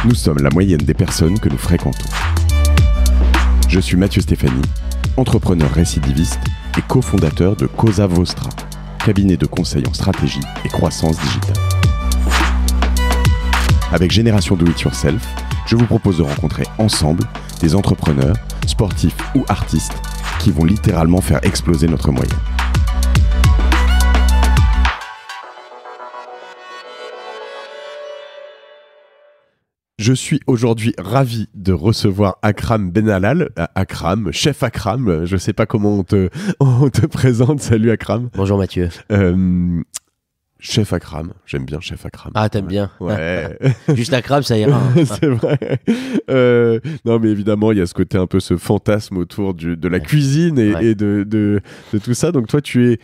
Nous sommes la moyenne des personnes que nous fréquentons. Je suis Mathieu Stéphanie, entrepreneur récidiviste et cofondateur de Cosa Vostra, cabinet de conseil en stratégie et croissance digitale. Avec Génération Do It Yourself, je vous propose de rencontrer ensemble des entrepreneurs, sportifs ou artistes qui vont littéralement faire exploser notre moyenne. Je suis aujourd'hui ravi de recevoir Akram Benallal. Akram, chef Akram, je ne sais pas comment on te présente. Salut Akram. Bonjour Mathieu. Chef Akram, j'aime bien Chef Akram. Ah, t'aimes bien. Ouais. Juste Akram, ça ira. C'est vrai. Non, mais évidemment, il y a ce côté un peu ce fantasme autour de la cuisine et de tout ça. Donc toi, tu es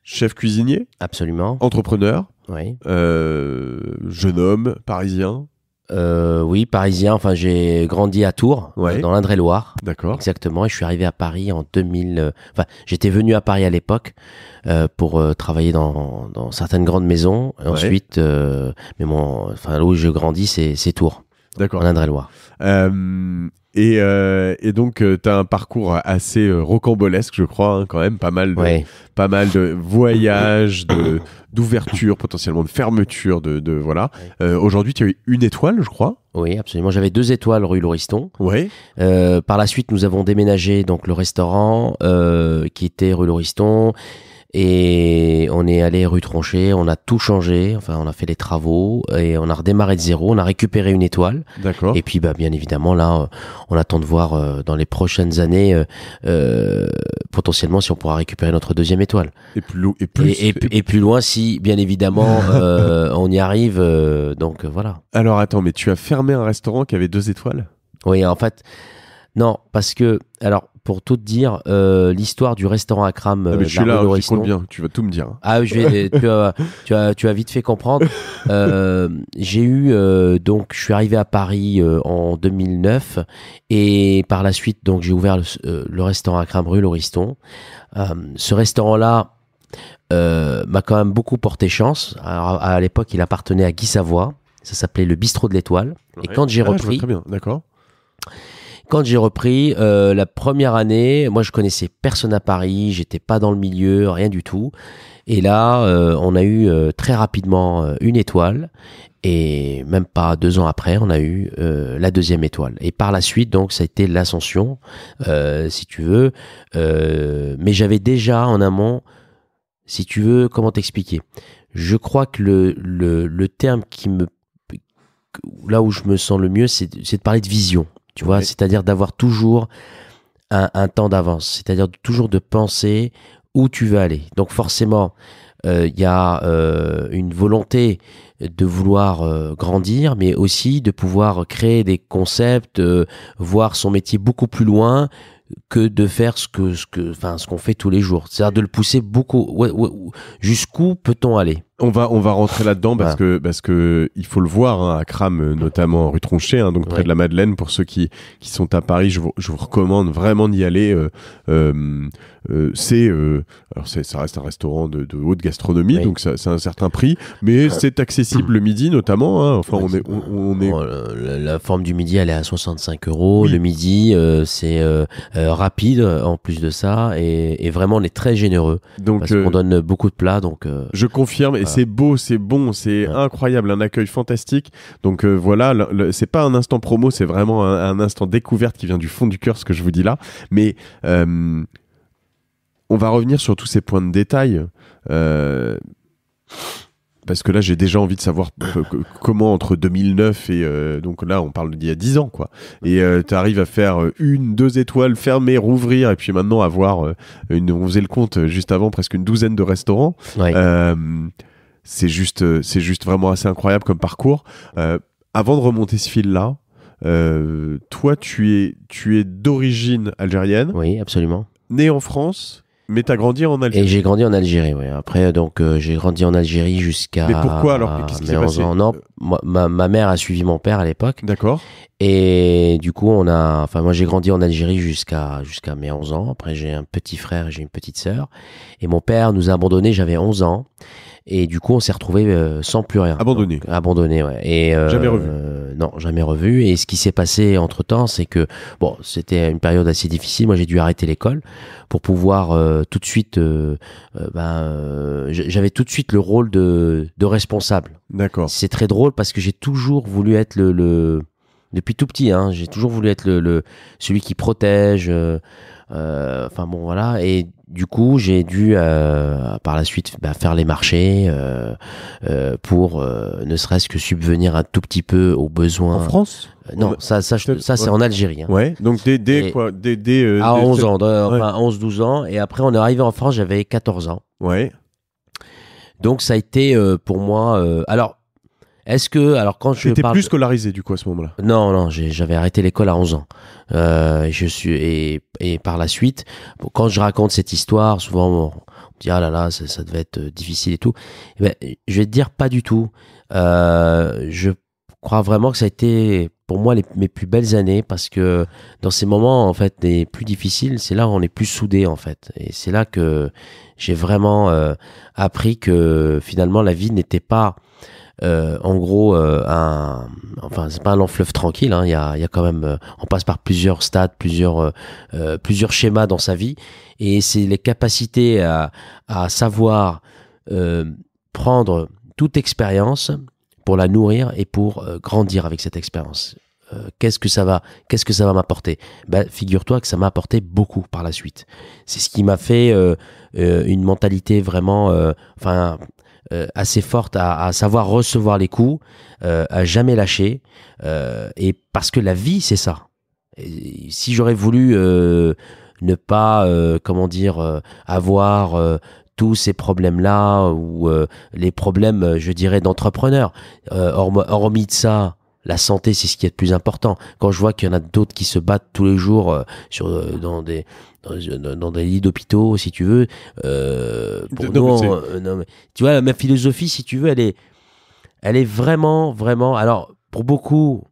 chef cuisinier. Absolument. Entrepreneur. Oui. Jeune homme, parisien. Oui, parisien. Enfin, j'ai grandi à Tours, dans l'Indre-et-Loire. D'accord. Exactement. Et je suis arrivé à Paris en 2000. Enfin, j'étais venu à Paris à l'époque pour travailler dans certaines grandes maisons. Et ensuite, mais là où je grandis, c'est Tours. D'accord. En Indre-et-Loire. Et donc, tu as un parcours assez rocambolesque, je crois, quand même. Pas mal de voyages, d'ouverture, potentiellement de fermeture. Voilà. Aujourd'hui, tu as eu 1 étoile, je crois. Oui, absolument. J'avais 2 étoiles rue Lauriston. Oui. Par la suite, nous avons déménagé donc le restaurant qui était rue Lauriston. Et on est allé rue Tronchet, on a tout changé, enfin on a fait les travaux et on a redémarré de zéro, on a récupéré 1 étoile. D'accord. Et puis bien évidemment là, on attend de voir dans les prochaines années potentiellement si on pourra récupérer notre 2e étoile. Et plus loin si bien évidemment on y arrive. Donc voilà. Alors attends, mais tu as fermé un restaurant qui avait 2 étoiles ? Oui, en fait, non, parce que alors. Pour tout te dire, l'histoire du restaurant Akram. Je suis là, je compte bien, tu vas tout me dire. Ah, tu as vite fait comprendre. J'ai eu, donc, je suis arrivé à Paris en 2009 et par la suite, donc, j'ai ouvert le restaurant Akram rue Lauriston. Ce restaurant-là m'a quand même beaucoup porté chance. Alors, à l'époque, il appartenait à Guy Savoy. Ça s'appelait le Bistrot de l'Étoile. Ouais. Et quand j'ai repris. Je vois très bien, d'accord. Quand j'ai repris la première année, moi je connaissais personne à Paris, j'étais pas dans le milieu, rien du tout. Et là, on a eu très rapidement 1 étoile et même pas 2 ans après, on a eu la 2e étoile. Et par la suite, donc ça a été l'ascension, si tu veux. Mais j'avais déjà en amont, si tu veux, comment t'expliquer ? Je crois que le terme là où je me sens le mieux, c'est de parler de vision. Tu vois, c'est-à-dire d'avoir toujours un temps d'avance, c'est-à-dire toujours de penser où tu veux aller. Donc forcément, il y a une volonté de vouloir grandir, mais aussi de pouvoir créer des concepts, voir son métier beaucoup plus loin que de faire ce qu'on fait tous les jours. C'est-à-dire de le pousser beaucoup. Jusqu'où peut-on aller ? On va rentrer là-dedans parce que il faut le voir, hein, à Akram, notamment rue Tronchet, hein, donc près de la Madeleine. Pour ceux qui sont à Paris, je vous recommande vraiment d'y aller. Ça reste un restaurant de haute gastronomie, donc c'est un certain prix, mais c'est accessible le midi notamment. Hein. Enfin, on est. La forme du midi, elle est à 65 €. Oui. Le midi, c'est rapide en plus de ça, et vraiment on est très généreux. Donc, parce qu'on donne beaucoup de plats. Donc je confirme. Et c'est beau, c'est bon, c'est incroyable, un accueil fantastique. Donc voilà, c'est pas un instant promo, c'est vraiment un instant découverte qui vient du fond du cœur, ce que je vous dis là. Mais on va revenir sur tous ces points de détail. Parce que là, j'ai déjà envie de savoir comment, entre 2009 et... donc là, on parle d'il y a 10 ans, quoi. Et tu arrives à faire 1, 2 étoiles, fermer, rouvrir, et puis maintenant avoir on faisait le compte juste avant, presque une 12aine de restaurants. Ouais. C'est juste vraiment assez incroyable comme parcours. Avant de remonter ce fil-là, toi, tu es d'origine algérienne. Oui, absolument. Né en France, mais tu as grandi en Algérie. Et j'ai grandi en Algérie, oui. Après, donc, j'ai grandi en Algérie jusqu'à... Mais pourquoi alors ? Qu'est-ce qui s'est passé ? Non, ma mère a suivi mon père à l'époque. D'accord. Et du coup, moi, j'ai grandi en Algérie jusqu'à mes 11 ans. Après, j'ai un petit frère et j'ai une petite sœur. Et mon père nous a abandonnés, j'avais 11 ans. Et du coup, on s'est retrouvé sans plus rien. Abandonné. Donc, abandonné, ouais. Et, Jamais revu. Non, jamais revu. Et ce qui s'est passé entre-temps, c'est que, bon, c'était une période assez difficile. Moi, j'ai dû arrêter l'école pour pouvoir tout de suite... j'avais tout de suite le rôle de responsable. D'accord. C'est très drôle parce que j'ai toujours voulu être depuis tout petit, hein, j'ai toujours voulu être celui qui protège. Enfin bon, voilà. Et du coup, j'ai dû par la suite faire les marchés pour ne serait-ce que subvenir un tout petit peu aux besoins. En France? Non, ça c'est en Algérie. Hein. Ouais, donc dès quoi? À 11 ans, enfin 11-12 ans. Et après, on est arrivé en France, j'avais 14 ans. Ouais. Donc ça a été pour moi... alors, quand je T'étais parle... plus scolarisé du coup à ce moment-là? Non, j'avais arrêté l'école à 11 ans. Et par la suite, quand je raconte cette histoire, souvent on me dit ah là là, ça devait être difficile et tout. Eh ben, je vais te dire pas du tout. Je crois vraiment que ça a été pour moi mes plus belles années parce que dans ces moments en fait les plus difficiles, c'est là où on est plus soudés en fait. Et c'est là que j'ai vraiment appris que finalement la vie n'était pas en gros, c'est pas un long fleuve tranquille. Hein, il y a quand même, on passe par plusieurs stades, plusieurs schémas dans sa vie, et c'est les capacités à savoir prendre toute expérience pour la nourrir et pour grandir avec cette expérience. Qu'est-ce que ça va m'apporter? Figure-toi que ça m'a apporté beaucoup par la suite. C'est ce qui m'a fait une mentalité vraiment, assez forte à savoir recevoir les coups, à jamais lâcher, et parce que la vie c'est ça. Et si j'aurais voulu ne pas avoir tous ces problèmes-là ou les problèmes, je dirais, d'entrepreneurs, hormis de ça, la santé, c'est ce qui est le plus important. Quand je vois qu'il y en a d'autres qui se battent tous les jours dans des lits d'hôpitaux, si tu veux, pour nous, tu vois, ma philosophie, si tu veux, elle est vraiment, vraiment. Alors, pour beaucoup,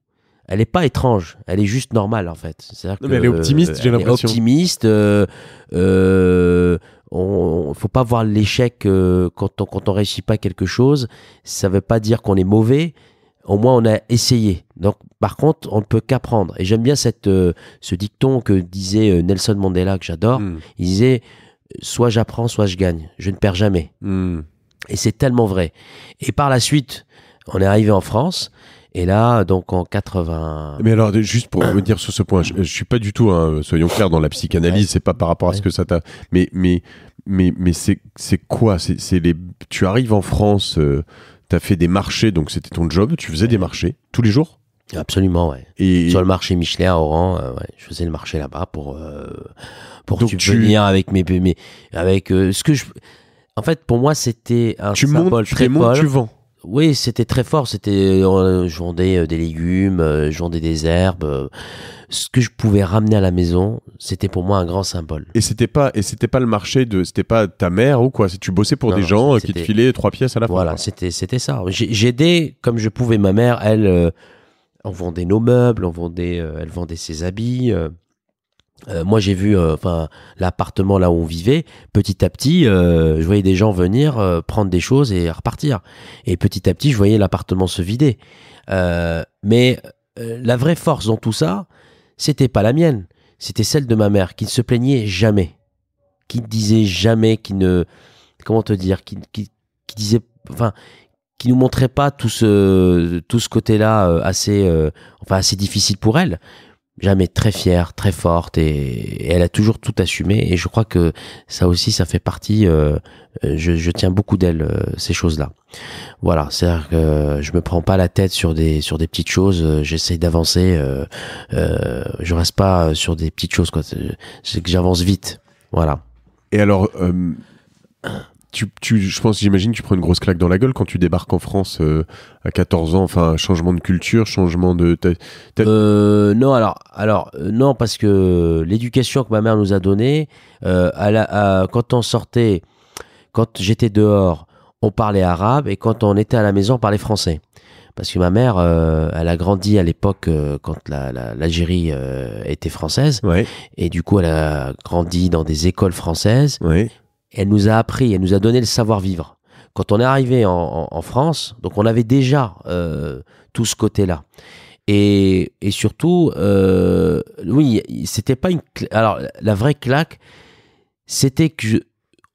elle n'est pas étrange, elle est juste normale en fait. C'est-à-dire mais elle est optimiste, j'ai l'impression. Elle est optimiste. Faut pas voir l'échec quand on réussit pas quelque chose. Ça veut pas dire qu'on est mauvais. Au moins, on a essayé. Donc, par contre, on ne peut qu'apprendre. Et j'aime bien ce dicton que disait Nelson Mandela, que j'adore. Il disait « Soit j'apprends, soit je gagne. Je ne perds jamais. » Et c'est tellement vrai. Et par la suite, on est arrivé en France. Et là, donc en 80... Mais alors, juste pour revenir sur ce point, je suis pas du tout, soyons clairs, dans la psychanalyse, c'est pas par rapport à ce que ça t'a... Mais c'est quoi? Tu arrives en France... T'as fait des marchés, donc c'était ton job. Tu faisais des marchés tous les jours? Absolument, ouais. Et sur le marché Michelin à Oran, je faisais le marché là-bas pour subvenir avec ce que je. En fait, pour moi, c'était un symbole très fort. Tu vends. Oui, c'était très fort. Je vendais des légumes, je vendais des herbes. Ce que je pouvais ramener à la maison, c'était pour moi un grand symbole. Et c'était pas le marché c'était pas ta mère ou quoi? Tu bossais pour des gens qui te filaient 3 pièces à la fin. Voilà, c'était ça. J'aidais comme je pouvais ma mère. Elle, on vendait nos meubles, elle vendait ses habits. Moi, j'ai vu l'appartement là où on vivait. Petit à petit, je voyais des gens venir prendre des choses et repartir. Et petit à petit, je voyais l'appartement se vider. Mais la vraie force dans tout ça, c'était pas la mienne. C'était celle de ma mère qui ne se plaignait jamais, qui ne disait jamais, qui disait, qui nous montrait pas tout ce côté-là assez difficile pour elle. Jamais, très fière, très forte, et elle a toujours tout assumé. Et je crois que ça aussi, ça fait partie. Je tiens beaucoup d'elle, ces choses-là. Voilà, c'est-à-dire que je me prends pas la tête sur des petites choses. J'essaie d'avancer. Je reste pas sur des petites choses, quoi. C'est que j'avance vite. Voilà. Et alors, j'imagine que tu prends une grosse claque dans la gueule quand tu débarques en France à 14 ans, enfin, changement de culture, changement de... Non, parce que l'éducation que ma mère nous a donnée, quand on sortait, quand j'étais dehors, on parlait arabe, et quand on était à la maison, on parlait français. Parce que ma mère, elle a grandi à l'époque quand l'Algérie était française, ouais. Et du coup, elle a grandi dans des écoles françaises. Ouais. Elle nous a appris, elle nous a donné le savoir-vivre. quand on est arrivé en France, donc on avait déjà tout ce côté-là. Et surtout, oui, c'était pas une. Alors, la vraie claque, c'était que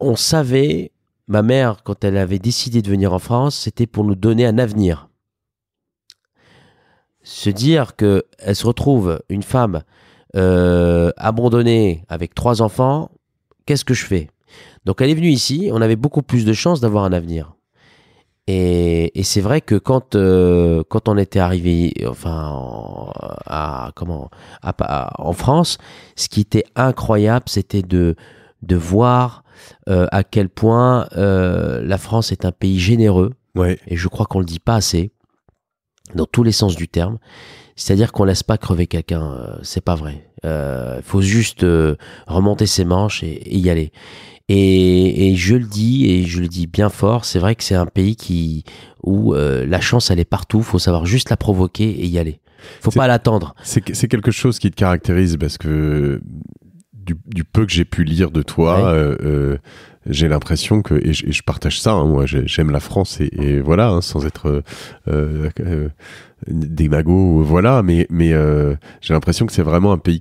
on savait, ma mère, quand elle avait décidé de venir en France, c'était pour nous donner un avenir. Se dire que elle se retrouve une femme abandonnée avec 3 enfants, qu'est-ce que je fais? Donc elle est venue ici, on avait beaucoup plus de chances d'avoir un avenir. Et c'est vrai que quand on était arrivé en France, ce qui était incroyable, c'était de voir à quel point la France est un pays généreux. Ouais. Et je crois qu'on le dit pas assez, dans tous les sens du terme. C'est-à-dire qu'on laisse pas crever quelqu'un, c'est pas vrai. Faut juste remonter ses manches et y aller. Et je le dis, et je le dis bien fort, c'est vrai que c'est un pays où la chance, elle est partout. Faut savoir juste la provoquer et y aller. Faut pas l'attendre. C'est quelque chose qui te caractérise, parce que du peu que j'ai pu lire de toi, ouais. J'ai l'impression que, et je partage ça, hein, moi j'aime la France, et voilà, hein, sans être démago, voilà, mais j'ai l'impression que c'est vraiment un pays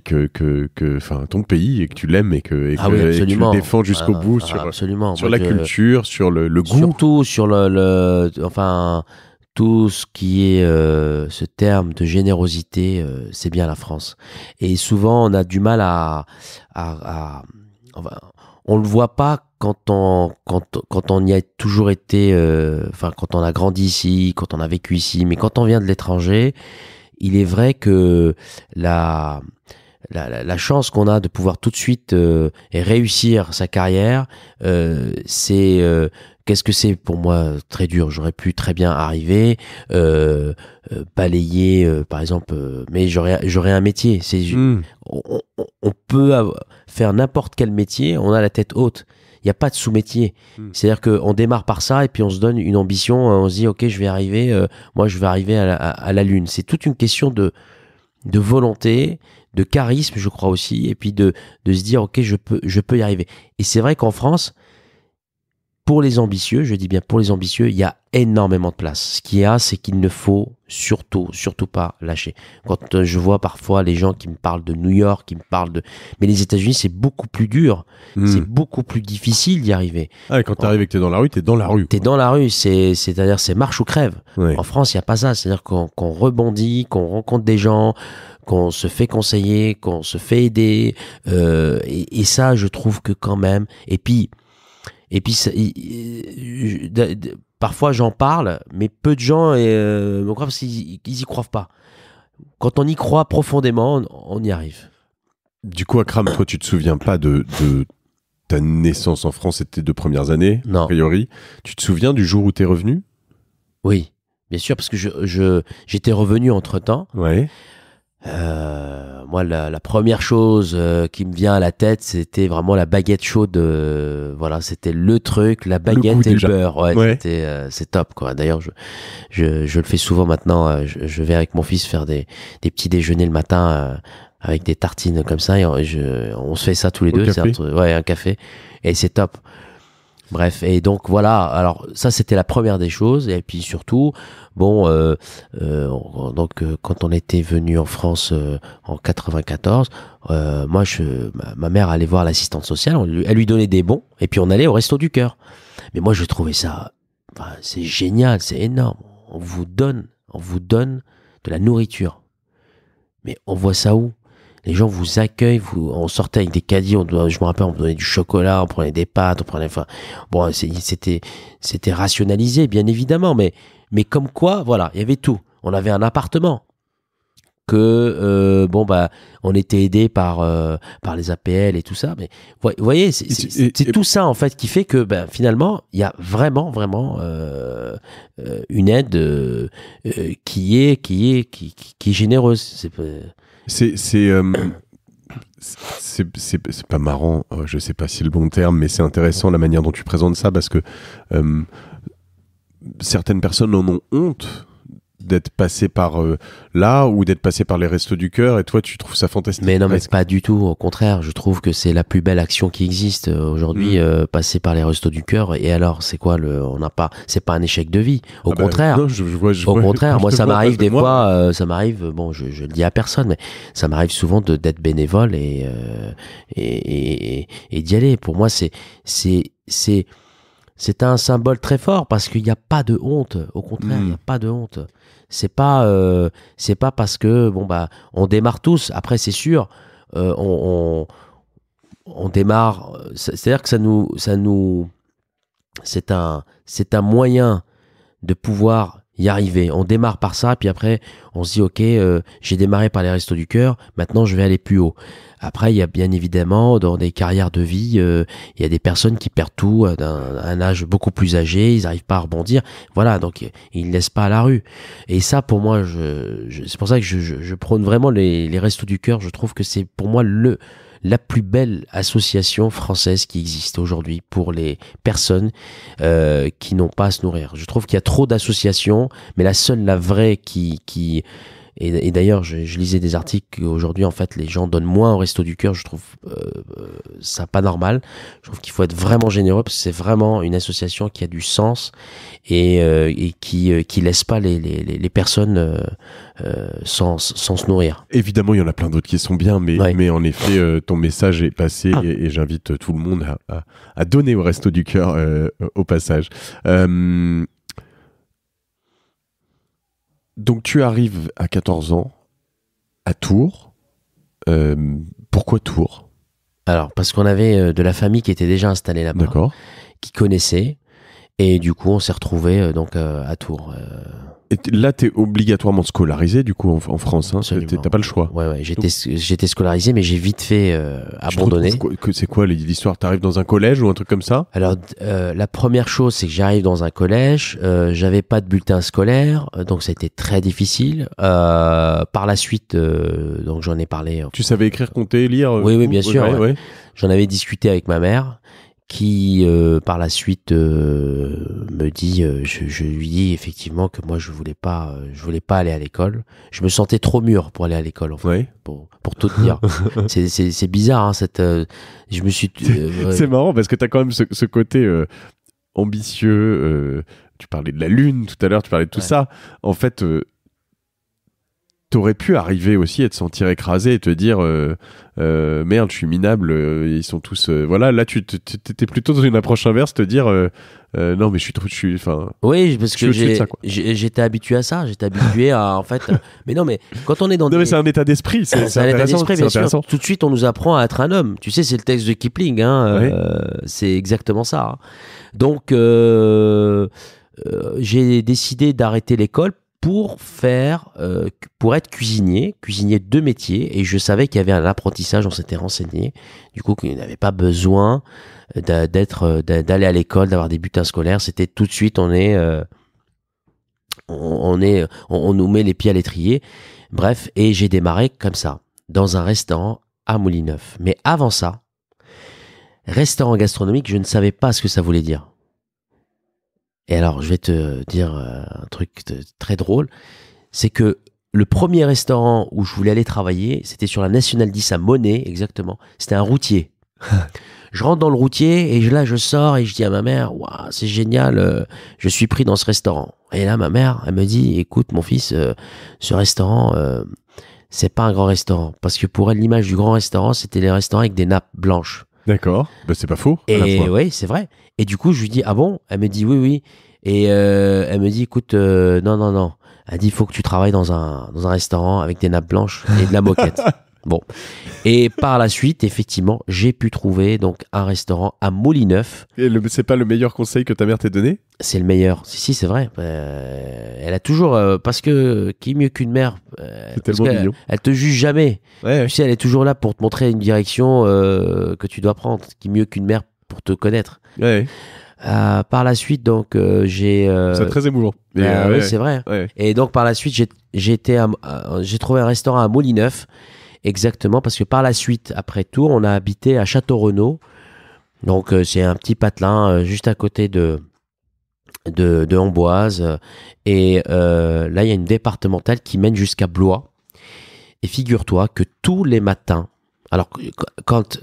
enfin ton pays, et que tu l'aimes, et que tu le défends jusqu'au bout, sur la culture, sur le goût. Surtout sur tout ce qui est ce terme de générosité, c'est bien la France. Et souvent, on a du mal on le voit pas quand on y a toujours été, quand on a grandi ici, quand on a vécu ici, mais quand on vient de l'étranger, il est vrai que la chance qu'on a de pouvoir tout de suite réussir sa carrière, c'est qu'est-ce que c'est pour moi très dur. J'aurais pu très bien arriver, balayer par exemple, mais j'aurais un métier. On peut faire n'importe quel métier, on a la tête haute. Il n'y a pas de sous-métier. C'est-à-dire qu'on démarre par ça et puis on se donne une ambition, on se dit ok, je vais arriver à la lune. C'est toute une question de volonté, de charisme, je crois aussi, et puis de se dire ok, je peux y arriver. Et c'est vrai qu'en France, pour les ambitieux, je dis bien pour les ambitieux, il y a énormément de place. Ce qu'il y a, c'est qu'il ne faut surtout pas lâcher. Quand je vois parfois les gens qui me parlent de New York, mais les États-Unis, c'est beaucoup plus dur. C'est beaucoup plus difficile d'y arriver. Ah, et quand t'arrives et que t'es dans la rue, t'es dans la rue. T'es dans la rue, c'est-à-dire c'est marche ou crève. Ouais. En France, il n'y a pas ça. C'est-à-dire qu'on rebondit, qu'on rencontre des gens, qu'on se fait conseiller, qu'on se fait aider. Et ça, je trouve que quand même... Et puis parfois j'en parle, mais peu de gens me croient parce qu'ils y croient pas. Quand on y croit profondément, on y arrive. Du coup, Akram, toi, tu te souviens pas de ta naissance en France et tes 2 premières années, non. A priori. Tu te souviens du jour où t'es revenu? Oui, bien sûr, parce que j'étais revenu entre-temps. Ouais. Moi, la première chose qui me vient à la tête, c'était vraiment la baguette chaude. Voilà, c'était le truc, la baguette et le beurre. Ouais. C'est top, quoi. D'ailleurs, je le fais souvent maintenant. Je vais avec mon fils faire des petits déjeuners le matin avec des tartines comme ça. Et on se fait ça tous les deux. Café. Un café. Et c'est top. Bref, et donc voilà, alors ça c'était la première des choses, et puis surtout, quand on était venu en France en 94, moi ma mère allait voir l'assistante sociale, elle lui donnait des bons, et puis on allait au Resto du Cœur. Mais moi je trouvais ça, c'est génial, c'est énorme, on vous donne de la nourriture, mais on voit ça où? Les gens vous accueillent, on sortait avec des caddies, je me rappelle, on me donnait du chocolat, on prenait des pâtes, c'était rationalisé, bien évidemment, mais comme quoi, voilà, il y avait tout. On avait un appartement on était aidé par les APL et tout ça, mais vous voyez, c'est tout ça en fait qui fait que finalement, il y a vraiment une aide qui est généreuse. C'est pas marrant, je sais pas si c'est le bon terme, mais c'est intéressant la manière dont tu présentes ça, parce que certaines personnes en ont honte d'être passé par là ou d'être passé par les Restos du Cœur et toi tu trouves ça fantastique? Mais non, mais pas du tout. Au contraire, je trouve que c'est la plus belle action qui existe aujourd'hui, passer par les Restos du Cœur. Et alors, c'est quoi c'est pas un échec de vie. Au contraire. Non, au contraire, moi ça m'arrive des fois, ça m'arrive, bon, je le dis à personne, mais ça m'arrive souvent d'être bénévole et d'y aller. Pour moi, c'est un symbole très fort parce qu'il n'y a pas de honte. Au contraire, il n'y a pas de honte. C'est pas parce que on démarre tous. Après, c'est sûr, on démarre. C'est-à-dire que c'est un moyen de pouvoir y arriver. On démarre par ça, puis après, on se dit, ok, j'ai démarré par les Restos du Cœur, maintenant je vais aller plus haut. Après, il y a bien évidemment, dans des carrières de vie, il y a des personnes qui perdent tout à un âge beaucoup plus âgé, ils n'arrivent pas à rebondir. Voilà, donc ils ne laissent pas à la rue. Et ça, pour moi, c'est pour ça que je prône vraiment les Restos du Cœur. Je trouve que c'est pour moi la plus belle association française qui existe aujourd'hui pour les personnes qui n'ont pas à se nourrir. Je trouve qu'il y a trop d'associations, mais la vraie qui et d'ailleurs, je lisais des articles qu'aujourd'hui, en fait, les gens donnent moins au Resto du Cœur. Je trouve ça pas normal. Je trouve qu'il faut être vraiment généreux parce que c'est vraiment une association qui a du sens et qui laisse pas les personnes sans se nourrir. Évidemment, il y en a plein d'autres qui sont bien, mais en effet, ton message est passé et j'invite tout le monde à donner au Resto du Cœur au passage. Donc tu arrives à 14 ans à Tours. Pourquoi Tours? Alors, parce qu'on avait de la famille qui était déjà installée là-bas, qui connaissait, et du coup on s'est retrouvés à Tours. Et là, tu es obligatoirement scolarisé, du coup, en France. Hein. T'as pas le choix. Ouais. J'étais scolarisé, mais j'ai vite fait abandonner. C'est quoi l'histoire? T'arrives dans un collège ou un truc comme ça? Alors, la première chose, c'est que j'arrive dans un collège. J'avais pas de bulletin scolaire, donc ça a été très difficile. Par la suite, donc j'en ai parlé. Tu savais écrire, compter, lire? Oui, bien sûr. Ouais. J'en avais discuté avec ma mère, qui par la suite me dit, je lui dis effectivement que moi je voulais pas aller à l'école. Je me sentais trop mûr pour aller à l'école, en fait, pour tout te dire. c'est bizarre, hein, je me suis. C'est marrant parce que t'as quand même ce côté ambitieux. Tu parlais de la lune tout à l'heure, tu parlais de tout ça. En fait. T'aurais pu arriver aussi à te sentir écrasé et te dire merde, je suis minable, ils sont tous voilà. Là tu t'étais plutôt dans une approche inverse, te dire non mais je suis oui, parce que j'étais habitué à ça, j'étais habitué à en fait mais non, mais quand on est dans mais c'est un état d'esprit, c'est un état d'esprit, bien sûr. Tout de suite on nous apprend à être un homme, tu sais, c'est le texte de Kipling, c'est exactement ça, hein. Donc j'ai décidé d'arrêter l'école pour être cuisinier de métier, et je savais qu'il y avait un apprentissage, on s'était renseigné, du coup qu'il n'avait pas besoin d'aller à l'école, d'avoir des bulletins scolaires. C'était tout de suite, on nous met les pieds à l'étrier. Bref, et j'ai démarré comme ça, dans un restaurant à Moulineuf. Mais avant ça, restaurant gastronomique, je ne savais pas ce que ça voulait dire. Et alors, je vais te dire un truc très drôle, c'est que le premier restaurant où je voulais aller travailler, c'était sur la Nationale 10 à Monet, exactement. C'était un routier. Je rentre dans le routier et là, je sors et je dis à ma mère, waouh, c'est génial, je suis pris dans ce restaurant. Et là, ma mère, elle me dit, écoute, mon fils, ce restaurant, c'est pas un grand restaurant. Parce que pour elle, l'image du grand restaurant, c'était les restaurants avec des nappes blanches. D'accord, c'est pas faux. Et oui, c'est vrai. Et du coup, je lui dis, ah bon? Elle me dit, oui. Et elle me dit, écoute, non. Elle dit, il faut que tu travailles dans un restaurant avec des nappes blanches et de la moquette. Bon. Et par la suite, effectivement, j'ai pu trouver donc un restaurant à Moulineuf. Et c'est pas le meilleur conseil que ta mère t'ait donné? C'est le meilleur. Si, c'est vrai. Elle a toujours, parce que qui mieux qu'une mère? C'est tellement mignon. Elle te juge jamais. Ouais. Tu sais, elle est toujours là pour te montrer une direction que tu dois prendre. Qui mieux qu'une mère pour te connaître? Ouais. Par la suite, donc j'ai. C'est très émouvant. Oui, c'est vrai. Ouais. Et donc par la suite, j'ai trouvé un restaurant à Moulineuf, exactement, parce que par la suite, après Tours, on a habité à Château-Renaud. Donc c'est un petit patelin juste à côté de de Amboise. Et là, il y a une départementale qui mène jusqu'à Blois. Et figure-toi que tous les matins, alors quand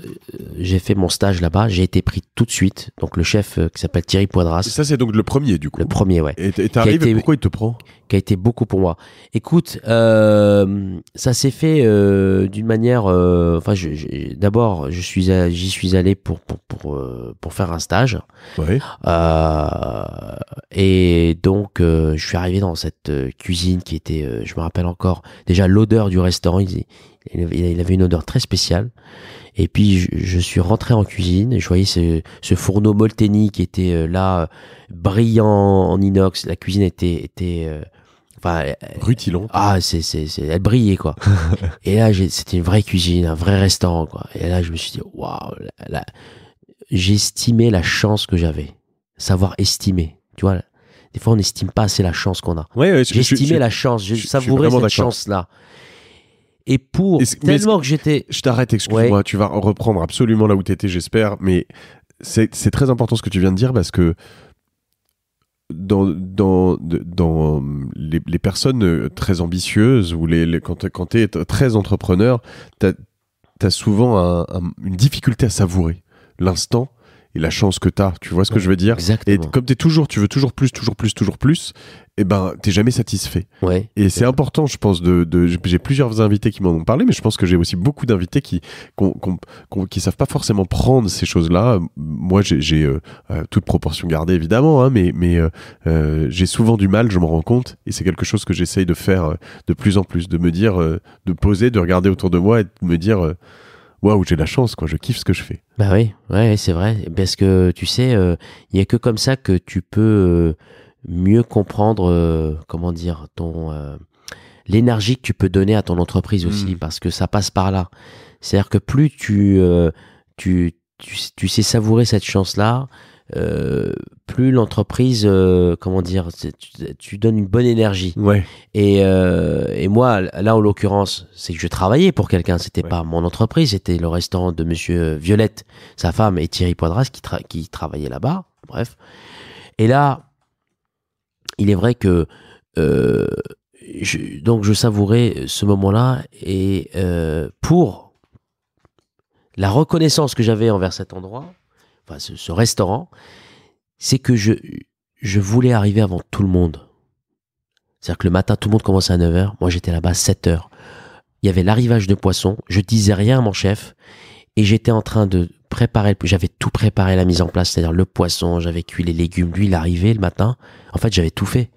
j'ai fait mon stage là-bas, j'ai été pris tout de suite. Donc le chef qui s'appelle Thierry Poidras. Et ça, c'est donc le premier, du coup. Le premier, ouais. Et t'arrives, et pourquoi il te prend? Qui a été beaucoup pour moi. Écoute, ça s'est fait d'une manière. Enfin, d'abord, j'y suis allé pour faire un stage. Ouais. Et donc, je suis arrivé dans cette cuisine qui était, je me rappelle encore, déjà l'odeur du restaurant. Il avait une odeur très spéciale. Et puis, je suis rentré en cuisine et je voyais ce fourneau Molteni qui était là, brillant en inox. La cuisine était rutilante. Ah, elle brillait, quoi. Et là, c'était une vraie cuisine, un vrai restaurant, quoi. Et là, je me suis dit, waouh, j'ai estimé la chance que j'avais. Savoir estimer. Tu vois, des fois, on n'estime pas assez la chance qu'on a. Ouais, j'ai estimé la chance, j'ai savouré cette chance-là. Et tellement que j'étais... Je t'arrête, excuse-moi, ouais. Tu vas reprendre absolument là où tu étais, j'espère, mais c'est très important ce que tu viens de dire parce que dans les personnes très ambitieuses ou quand tu es très entrepreneur, t'as souvent une difficulté à savourer l'instant et la chance que t'as, tu vois ce que je veux dire? Exactement. Et comme tu veux toujours plus, et ben t'es jamais satisfait. Ouais. Et c'est important, je pense, j'ai plusieurs invités qui m'en ont parlé, mais je pense que j'ai aussi beaucoup d'invités qui savent pas forcément prendre ces choses-là. Moi, j'ai toute proportion gardée évidemment, hein, mais j'ai souvent du mal, je m'en rends compte, et c'est quelque chose que j'essaye de faire de plus en plus, de me dire, de poser, de regarder autour de moi et de me dire. Waouh, j'ai la chance, quoi. Je kiffe ce que je fais. Bah oui, ouais, c'est vrai. Parce que tu sais, il y a que comme ça que tu peux mieux comprendre, comment dire, l'énergie que tu peux donner à ton entreprise aussi, parce que ça passe par là. C'est-à-dire que plus tu sais savourer cette chance-là, plus l'entreprise, comment dire, tu donnes une bonne énergie. Ouais. Et moi, là, en l'occurrence, c'est que je travaillais pour quelqu'un. C'était pas mon entreprise, c'était le restaurant de Monsieur Violette, sa femme, et Thierry Poidras qui travaillait là-bas. Bref. Et là, il est vrai que donc je savourais ce moment-là et pour la reconnaissance que j'avais envers cet endroit, enfin ce restaurant, c'est que je voulais arriver avant tout le monde. C'est-à-dire que le matin, tout le monde commençait à 9h. Moi, j'étais là-bas à 7h. Il y avait l'arrivage de poissons. Je disais rien à mon chef. Et j'étais en train de préparer. J'avais tout préparé, la mise en place. C'est-à-dire le poisson, j'avais cuit les légumes. Lui, il arrivait le matin. En fait, j'avais tout fait.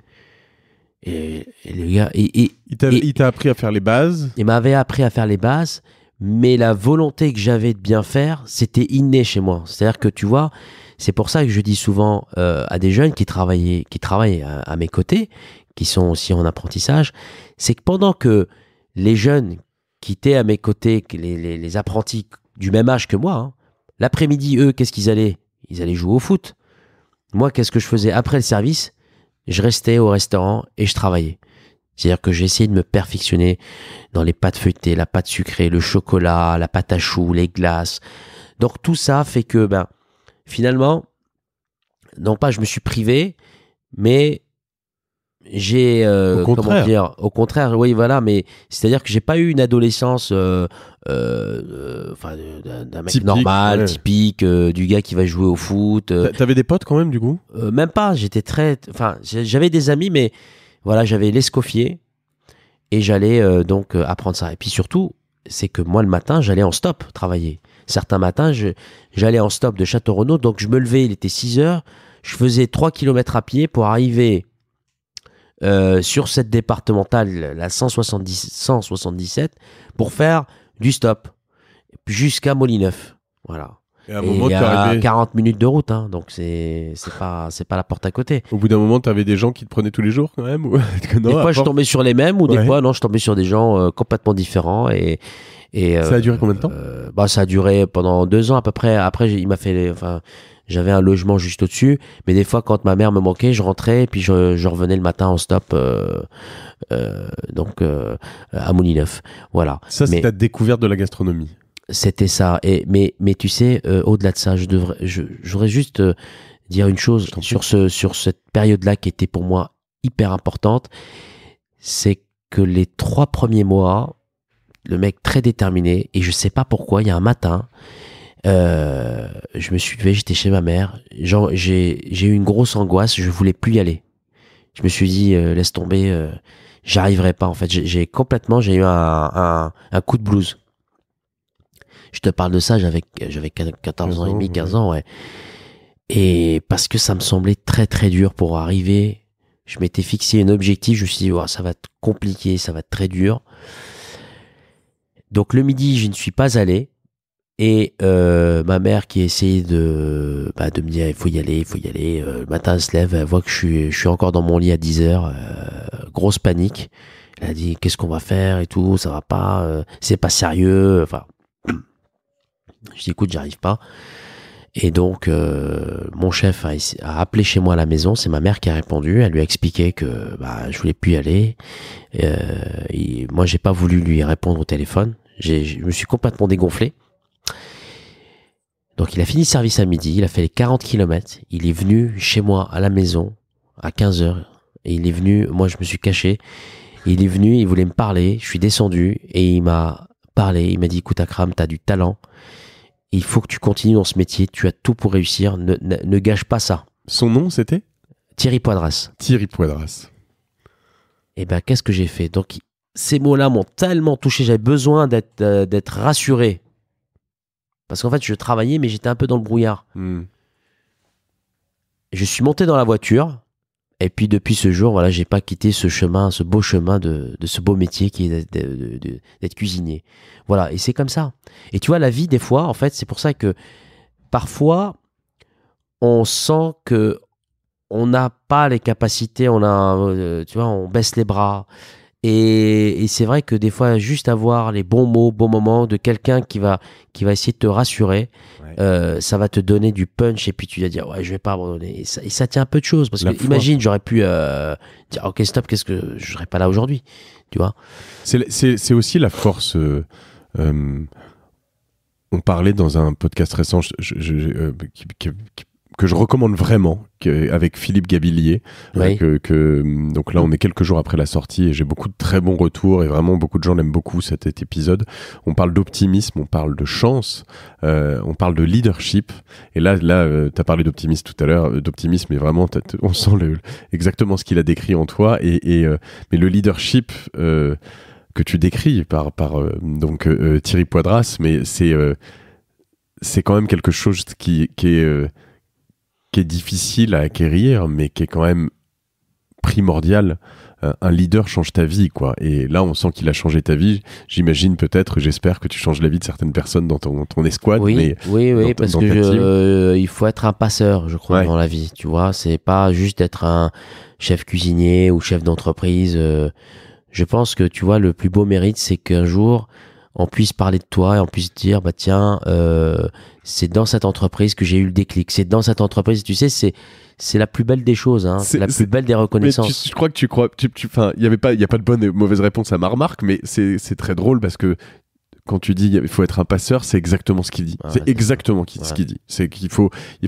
Et le gars... Il t'a appris à faire les bases. Il m'avait appris à faire les bases. Mais la volonté que j'avais de bien faire, c'était inné chez moi. C'est-à-dire que, tu vois, c'est pour ça que je dis souvent à des jeunes qui travaillent à mes côtés, qui sont aussi en apprentissage, c'est que pendant que les jeunes qui étaient à mes côtés, les apprentis du même âge que moi, hein, l'après-midi, eux, qu'est-ce qu'ils allaient? Ils allaient jouer au foot. Moi, qu'est-ce que je faisais après le service? Je restais au restaurant et je travaillais. C'est-à-dire que j'ai essayé de me perfectionner dans les pâtes feuilletées, la pâte sucrée, le chocolat, la pâte à choux, les glaces. Donc tout ça fait que, finalement, non pas je me suis privé, mais j'ai au contraire, oui, voilà, mais c'est-à-dire que j'ai pas eu une adolescence d'un mec typique, normal, typique, du gars qui va jouer au foot. T'avais des potes quand même, du coup? Même pas, j'avais des amis, mais voilà, j'avais l'escoffier et j'allais donc apprendre ça. Et puis surtout, c'est que moi le matin, j'allais en stop travailler. Certains matins, j'allais en stop de Château-Renaud, donc je me levais, il était 6h, je faisais 3 km à pied pour arriver sur cette départementale, la 177, pour faire du stop jusqu'à Molinneuf. Voilà. Et à un moment, il y a 40 minutes de route, hein, donc c'est pas la porte à côté. Au bout d'un moment, tu avais des gens qui te prenaient tous les jours quand même? Des fois, je tombais sur les mêmes, ou des fois, non, je tombais sur des gens complètement différents. Et ça a duré combien de temps? Ça a duré pendant 2 ans à peu près. Après, il m'a fait... J'avais un logement juste au-dessus, mais des fois, quand ma mère me manquait, je rentrais et puis je revenais le matin en stop, à Moulin-Neuf. Voilà. Ça, c'est ta découverte de la gastronomie. C'était ça. Mais tu sais, au-delà de ça, j'aurais juste dire une chose t'en prie. sur cette période-là qui était pour moi hyper importante, c'est que les 3 premiers mois, le mec très déterminé, et je sais pas pourquoi, il y a un matin, je me suis levé, j'étais chez ma mère, genre, j'ai eu une grosse angoisse, je voulais plus y aller. Je me suis dit, laisse tomber, j'arriverai pas en fait. J'ai eu un coup de blues. Je te parle de ça, j'avais 14 ans et demi, 15 ans, ouais. Et parce que ça me semblait très très dur pour arriver. Je m'étais fixé un objectif, je me suis dit, oh, ça va être compliqué, ça va être très dur. Donc le midi, je ne suis pas allé. Et ma mère qui essayait de me dire, il faut y aller. Le matin, elle se lève, elle voit que je suis encore dans mon lit à 10h. Grosse panique. Elle a dit, qu'est-ce qu'on va faire et tout, ça va pas, c'est pas sérieux. Enfin, je dis, écoute, j'arrive pas. Et donc, mon chef a appelé chez moi à la maison. C'est ma mère qui a répondu. Elle lui a expliqué que je voulais plus y aller. Et moi, j'ai pas voulu lui répondre au téléphone. Je me suis complètement dégonflé. Donc, il a fini le service à midi. Il a fait les 40 km. Il est venu chez moi à la maison à 15h. Et il est venu. Moi, je me suis caché. Il est venu. Il voulait me parler. Je suis descendu et il m'a parlé. Il m'a dit, écoute, Akram, t'as du talent. Il faut que tu continues dans ce métier. Tu as tout pour réussir. Ne gâche pas ça. Son nom, c'était Thierry Poidras. Thierry Poidras. Et qu'est-ce que j'ai fait? Donc, ces mots-là m'ont tellement touché. J'avais besoin d'être rassuré. Parce qu'en fait, je travaillais, mais j'étais un peu dans le brouillard. Je suis monté dans la voiture. Et puis, depuis ce jour, voilà, j'ai pas quitté ce beau chemin de ce beau métier qui est d'être cuisinier. Voilà. Et c'est comme ça. Et tu vois, la vie, des fois, en fait, c'est pour ça que parfois, on sent que on n'a pas les capacités, tu vois, on baisse les bras. Et c'est vrai que des fois, juste avoir les bons mots, bons moments de quelqu'un qui va essayer de te rassurer, ça va te donner du punch et puis tu vas dire, ouais, je vais pas abandonner. Et ça tient un peu de choses. Parce que imagine, j'aurais pu dire, ok, stop, qu'est-ce que je serais pas là aujourd'hui, tu vois. C'est aussi la force. On parlait dans un podcast récent que je recommande vraiment, avec Philippe Gabillier. Oui. Donc là, on est quelques jours après la sortie et j'ai beaucoup de très bons retours et vraiment beaucoup de gens l'aiment beaucoup cet épisode. On parle d'optimisme, on parle de chance, on parle de leadership. Et là, t'as parlé d'optimisme tout à l'heure, d'optimisme, mais vraiment, on sent exactement ce qu'il a décrit en toi. Mais le leadership que tu décris par Thierry Poidras, mais c'est quand même quelque chose qui est difficile à acquérir, mais qui est quand même primordial. Un leader change ta vie, quoi. Et là, on sent qu'il a changé ta vie. J'imagine j'espère que tu changes la vie de certaines personnes dans ton escouade. Oui, parce que il faut être un passeur, je crois, dans la vie. Tu vois, c'est pas juste être un chef cuisinier ou chef d'entreprise. Je pense que, tu vois, le plus beau mérite, c'est qu'un jour, on puisse parler de toi et on puisse dire, tiens, c'est dans cette entreprise que j'ai eu le déclic. C'est dans cette entreprise, tu sais, c'est la plus belle des choses, hein. C'est la plus belle des reconnaissances. Je crois que il y a pas de bonne et mauvaise réponse à ma remarque, mais c'est très drôle parce que quand tu dis il faut être un passeur, c'est exactement ce qu'il dit. C'est exactement ce qu'il dit. C'est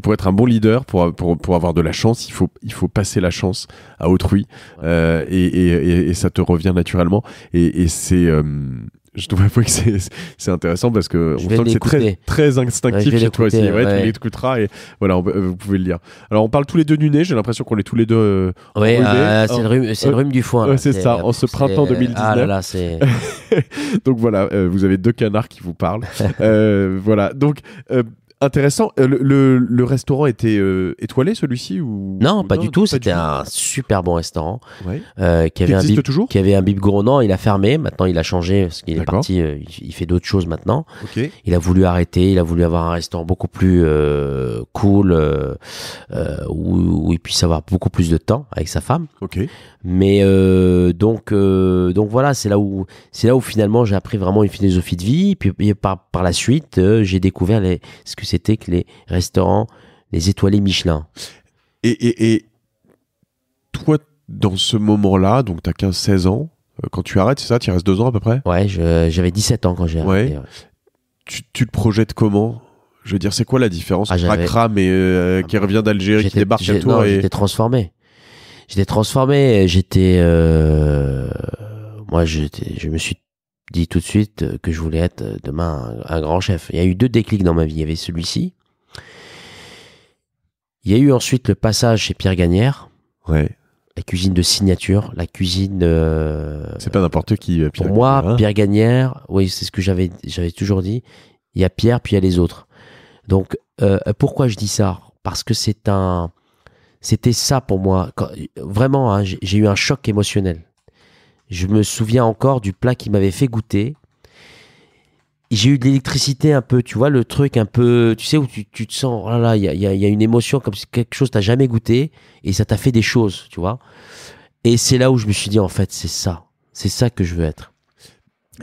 pour être un bon leader, pour avoir de la chance, il faut passer la chance à autrui, et ça te revient naturellement. Et c'est je dois avouer que c'est intéressant parce que on sent que c'est très, très instinctif chez toi aussi. Tu l'écouteras et voilà, vous pouvez le lire. Alors, on parle tous les deux du nez. J'ai l'impression qu'on est tous les deux. Oui, c'est le rhume du foin. C'est ça, en ce printemps 2019. Ah là là, c'est. Donc voilà, vous avez 2 canards qui vous parlent. Voilà, donc. Intéressant. Le restaurant était étoilé, celui-ci ou... Non, pas du tout. C'était un super bon restaurant qui avait un bib gros. Non, il a fermé. Maintenant, il a changé parce qu'il est parti. Il fait d'autres choses maintenant. Il a voulu arrêter. Il a voulu avoir un restaurant beaucoup plus cool où il puisse avoir beaucoup plus de temps avec sa femme. Mais donc voilà, c'est là où finalement j'ai appris vraiment une philosophie de vie. Puis par la suite, j'ai découvert ce que c'était que les restaurants, les étoilés Michelin. Et toi, dans ce moment-là, donc tu as 15-16 ans, quand tu arrêtes, c'est ça? Tu restes 2 ans à peu près? Ouais, j'avais 17 ans quand j'ai arrêté. Tu te projettes comment? Je veux dire, c'est quoi la différence entre j'avais... Accra, mais qui revient d'Algérie, qui débarque à Tours J'étais transformé. Moi, je me suis dit tout de suite que je voulais être demain un grand chef. Il y a eu 2 déclics dans ma vie. Il y avait celui-ci. Il y a eu ensuite le passage chez Pierre Gagnère. Ouais. La cuisine de signature, la cuisine... c'est pas n'importe qui, Pierre pour moi, Gagnère, hein. Pierre Gagnère, oui, c'est ce que j'avais toujours dit. Il y a Pierre, puis il y a les autres. Donc, pourquoi je dis ça? Parce que c'était ça pour moi. Vraiment, hein, j'ai eu un choc émotionnel. Je me souviens encore du plat qu'il m'avait fait goûter. J'ai eu de l'électricité un peu, tu vois, le truc un peu, tu sais, où tu te sens, oh là là, il y a une émotion comme si quelque chose t'as jamais goûté et ça t'a fait des choses, tu vois. Et c'est là où je me suis dit, en fait, c'est ça que je veux être.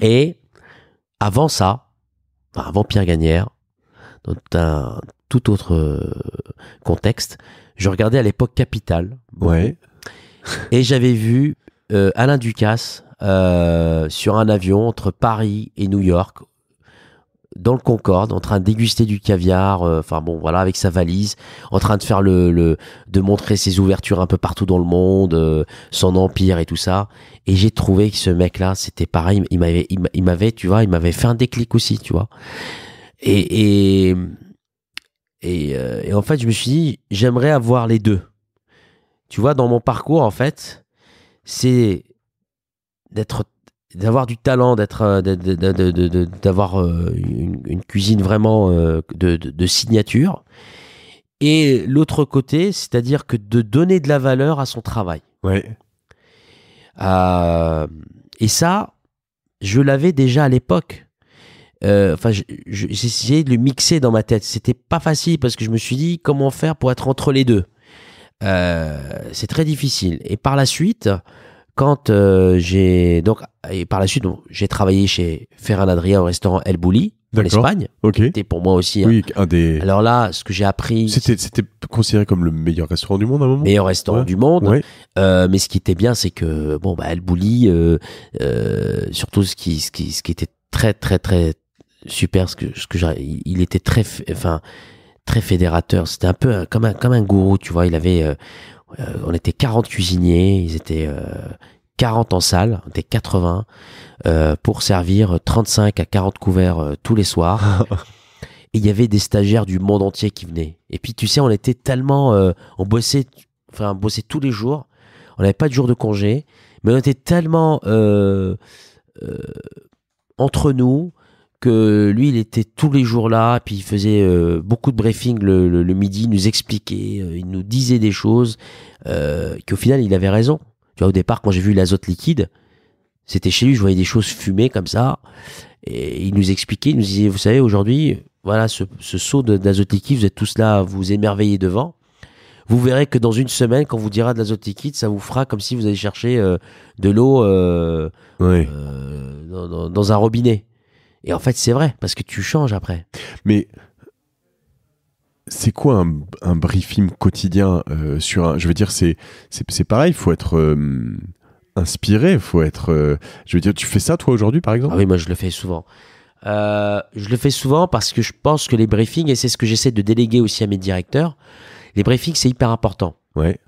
Et avant ça, avant Pierre Gagnère, dans un tout autre contexte, je regardais à l'époque Capital. Ouais. Et j'avais vu Alain Ducasse sur un avion entre Paris et New York, dans le Concorde, en train de déguster du caviar, avec sa valise, en train de faire de montrer ses ouvertures un peu partout dans le monde, son empire et tout ça. Et j'ai trouvé que ce mec-là, c'était pareil, il m'avait fait un déclic aussi, tu vois. Et en fait, je me suis dit, j'aimerais avoir les deux. Tu vois, dans mon parcours, en fait, c'est d'avoir du talent, d'avoir une cuisine vraiment de signature. Et l'autre côté, c'est-à-dire que de donner de la valeur à son travail. Ouais. Et ça, je l'avais déjà à l'époque. J'essayais de le mixer dans ma tête. C'était pas facile parce que je me suis dit comment faire pour être entre les deux. C'est très difficile. Et par la suite, quand j'ai travaillé chez Ferran Adrià au restaurant El Bulli en Espagne. Ok. C'était pour moi aussi. Oui, un des. Alors là, ce que j'ai appris. C'était considéré comme le meilleur restaurant du monde à un moment. Meilleur restaurant du monde. Ouais. Mais ce qui était bien, c'est que El Bulli, surtout ce qui était très très très super, il était très fédérateur. C'était un peu comme un gourou, tu vois. Il avait, on était 40 cuisiniers, ils étaient 40 en salle, on était 80 pour servir 35 à 40 couverts tous les soirs. Et il y avait des stagiaires du monde entier qui venaient. Et puis tu sais, on était tellement, on bossait tous les jours. On n'avait pas de jour de congé, mais on était tellement entre nous que lui, il était tous les jours là, puis il faisait beaucoup de briefings le midi, il nous expliquait, il nous disait des choses, qu'au final, il avait raison. Tu vois, au départ, quand j'ai vu l'azote liquide, c'était chez lui, je voyais des choses fumées comme ça, et il nous expliquait, il nous disait, vous savez, aujourd'hui, voilà, ce seau d'azote liquide, vous êtes tous là à vous émerveiller devant. Vous verrez que dans une semaine, quand on vous dira de l'azote liquide, ça vous fera comme si vous allez chercher de l'eau dans un robinet. Et en fait, c'est vrai, parce que tu changes après. Mais c'est quoi un briefing quotidien sur un... Je veux dire, c'est pareil, il faut être inspiré, il faut être... je veux dire, tu fais ça, toi, aujourd'hui, par exemple ? Ah oui, moi, je le fais souvent. Je le fais souvent parce que je pense que les briefings, et c'est ce que j'essaie de déléguer aussi à mes directeurs, les briefings, c'est hyper important. Ouais.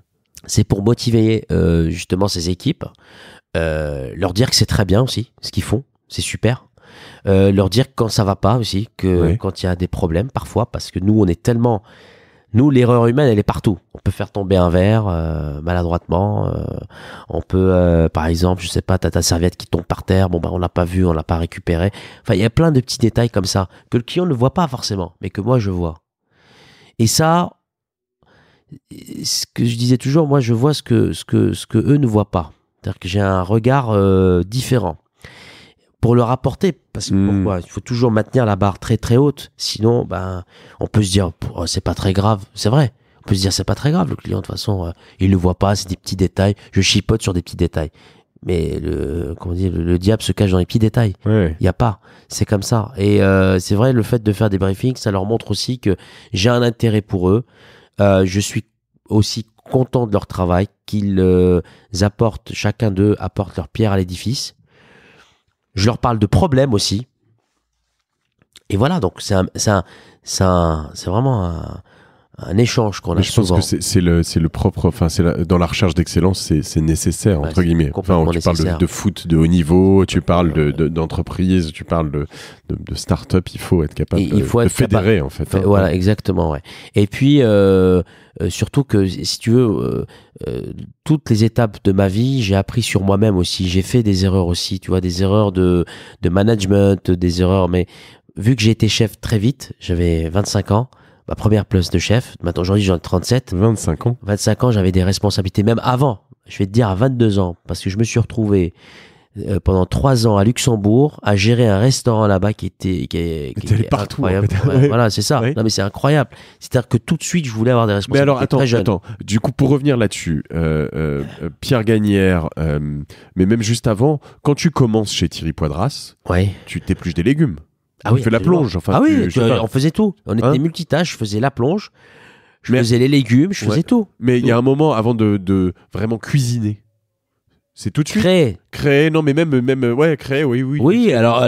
C'est pour motiver justement ces équipes, leur dire que c'est très bien aussi, ce qu'ils font, c'est super. Leur dire quand ça va pas aussi, que quand il y a des problèmes parfois, parce que nous, on est tellement... Nous, l'erreur humaine, elle est partout. On peut faire tomber un verre maladroitement. On peut, par exemple, je sais pas, t'as ta serviette qui tombe par terre. Bon, on l'a pas vu, on l'a pas récupéré. Enfin, il y a plein de petits détails comme ça que le client ne voit pas forcément, mais que moi, je vois. Et ça, ce que je disais toujours, moi, je vois ce que eux ne voient pas. C'est-à-dire que j'ai un regard différent. Pour leur apporter, parce que pourquoi il faut toujours maintenir la barre très très haute, sinon on peut se dire oh, c'est pas très grave, c'est vrai, on peut se dire c'est pas très grave, le client de toute façon il le voit pas, c'est des petits détails, je chipote sur des petits détails, mais le diable se cache dans les petits détails, il y a pas, c'est comme ça, et c'est vrai, le fait de faire des briefings, ça leur montre aussi que j'ai un intérêt pour eux, je suis aussi content de leur travail, qu'ils apportent, chacun d'eux apporte leur pierre à l'édifice. Je leur parle de problèmes aussi. Et voilà, donc c'est vraiment un échange qu'on a souvent. Je pense que c'est le propre, enfin dans la recherche d'excellence, c'est nécessaire entre guillemets. Enfin, tu parles de foot de haut niveau, tu parles d'entreprise, tu parles de start-up. Il faut être capable de fédérer en fait. Voilà, exactement. Ouais. Et puis surtout que si tu veux, toutes les étapes de ma vie, j'ai appris sur moi-même aussi. J'ai fait des erreurs aussi, tu vois, des erreurs de management, des erreurs. Mais vu que j'ai été chef très vite, j'avais 25 ans. Ma première place de chef. Maintenant, aujourd'hui, j'en ai 37. 25 ans. 25 ans, j'avais des responsabilités, même avant. Je vais te dire à 22 ans, parce que je me suis retrouvé pendant 3 ans à Luxembourg à gérer un restaurant là-bas qui était partout. Incroyable. En fait. Voilà, c'est ça. Ouais. Non, mais c'est incroyable. C'est-à-dire que tout de suite, je voulais avoir des responsabilités. Mais alors, très jeunes. attends. Du coup, pour revenir là-dessus, Pierre Gagnère, mais même juste avant, quand tu commences chez Thierry Poidras, tu t'épluches des légumes. Ah oui, tu fais la plonge. Enfin, on faisait tout. On était multitâches. Je faisais la plonge, je faisais les légumes, je faisais tout. Mais il y a un moment avant de vraiment cuisiner. C'est tout de suite. Créer, non, mais même créer, oui. Oui, alors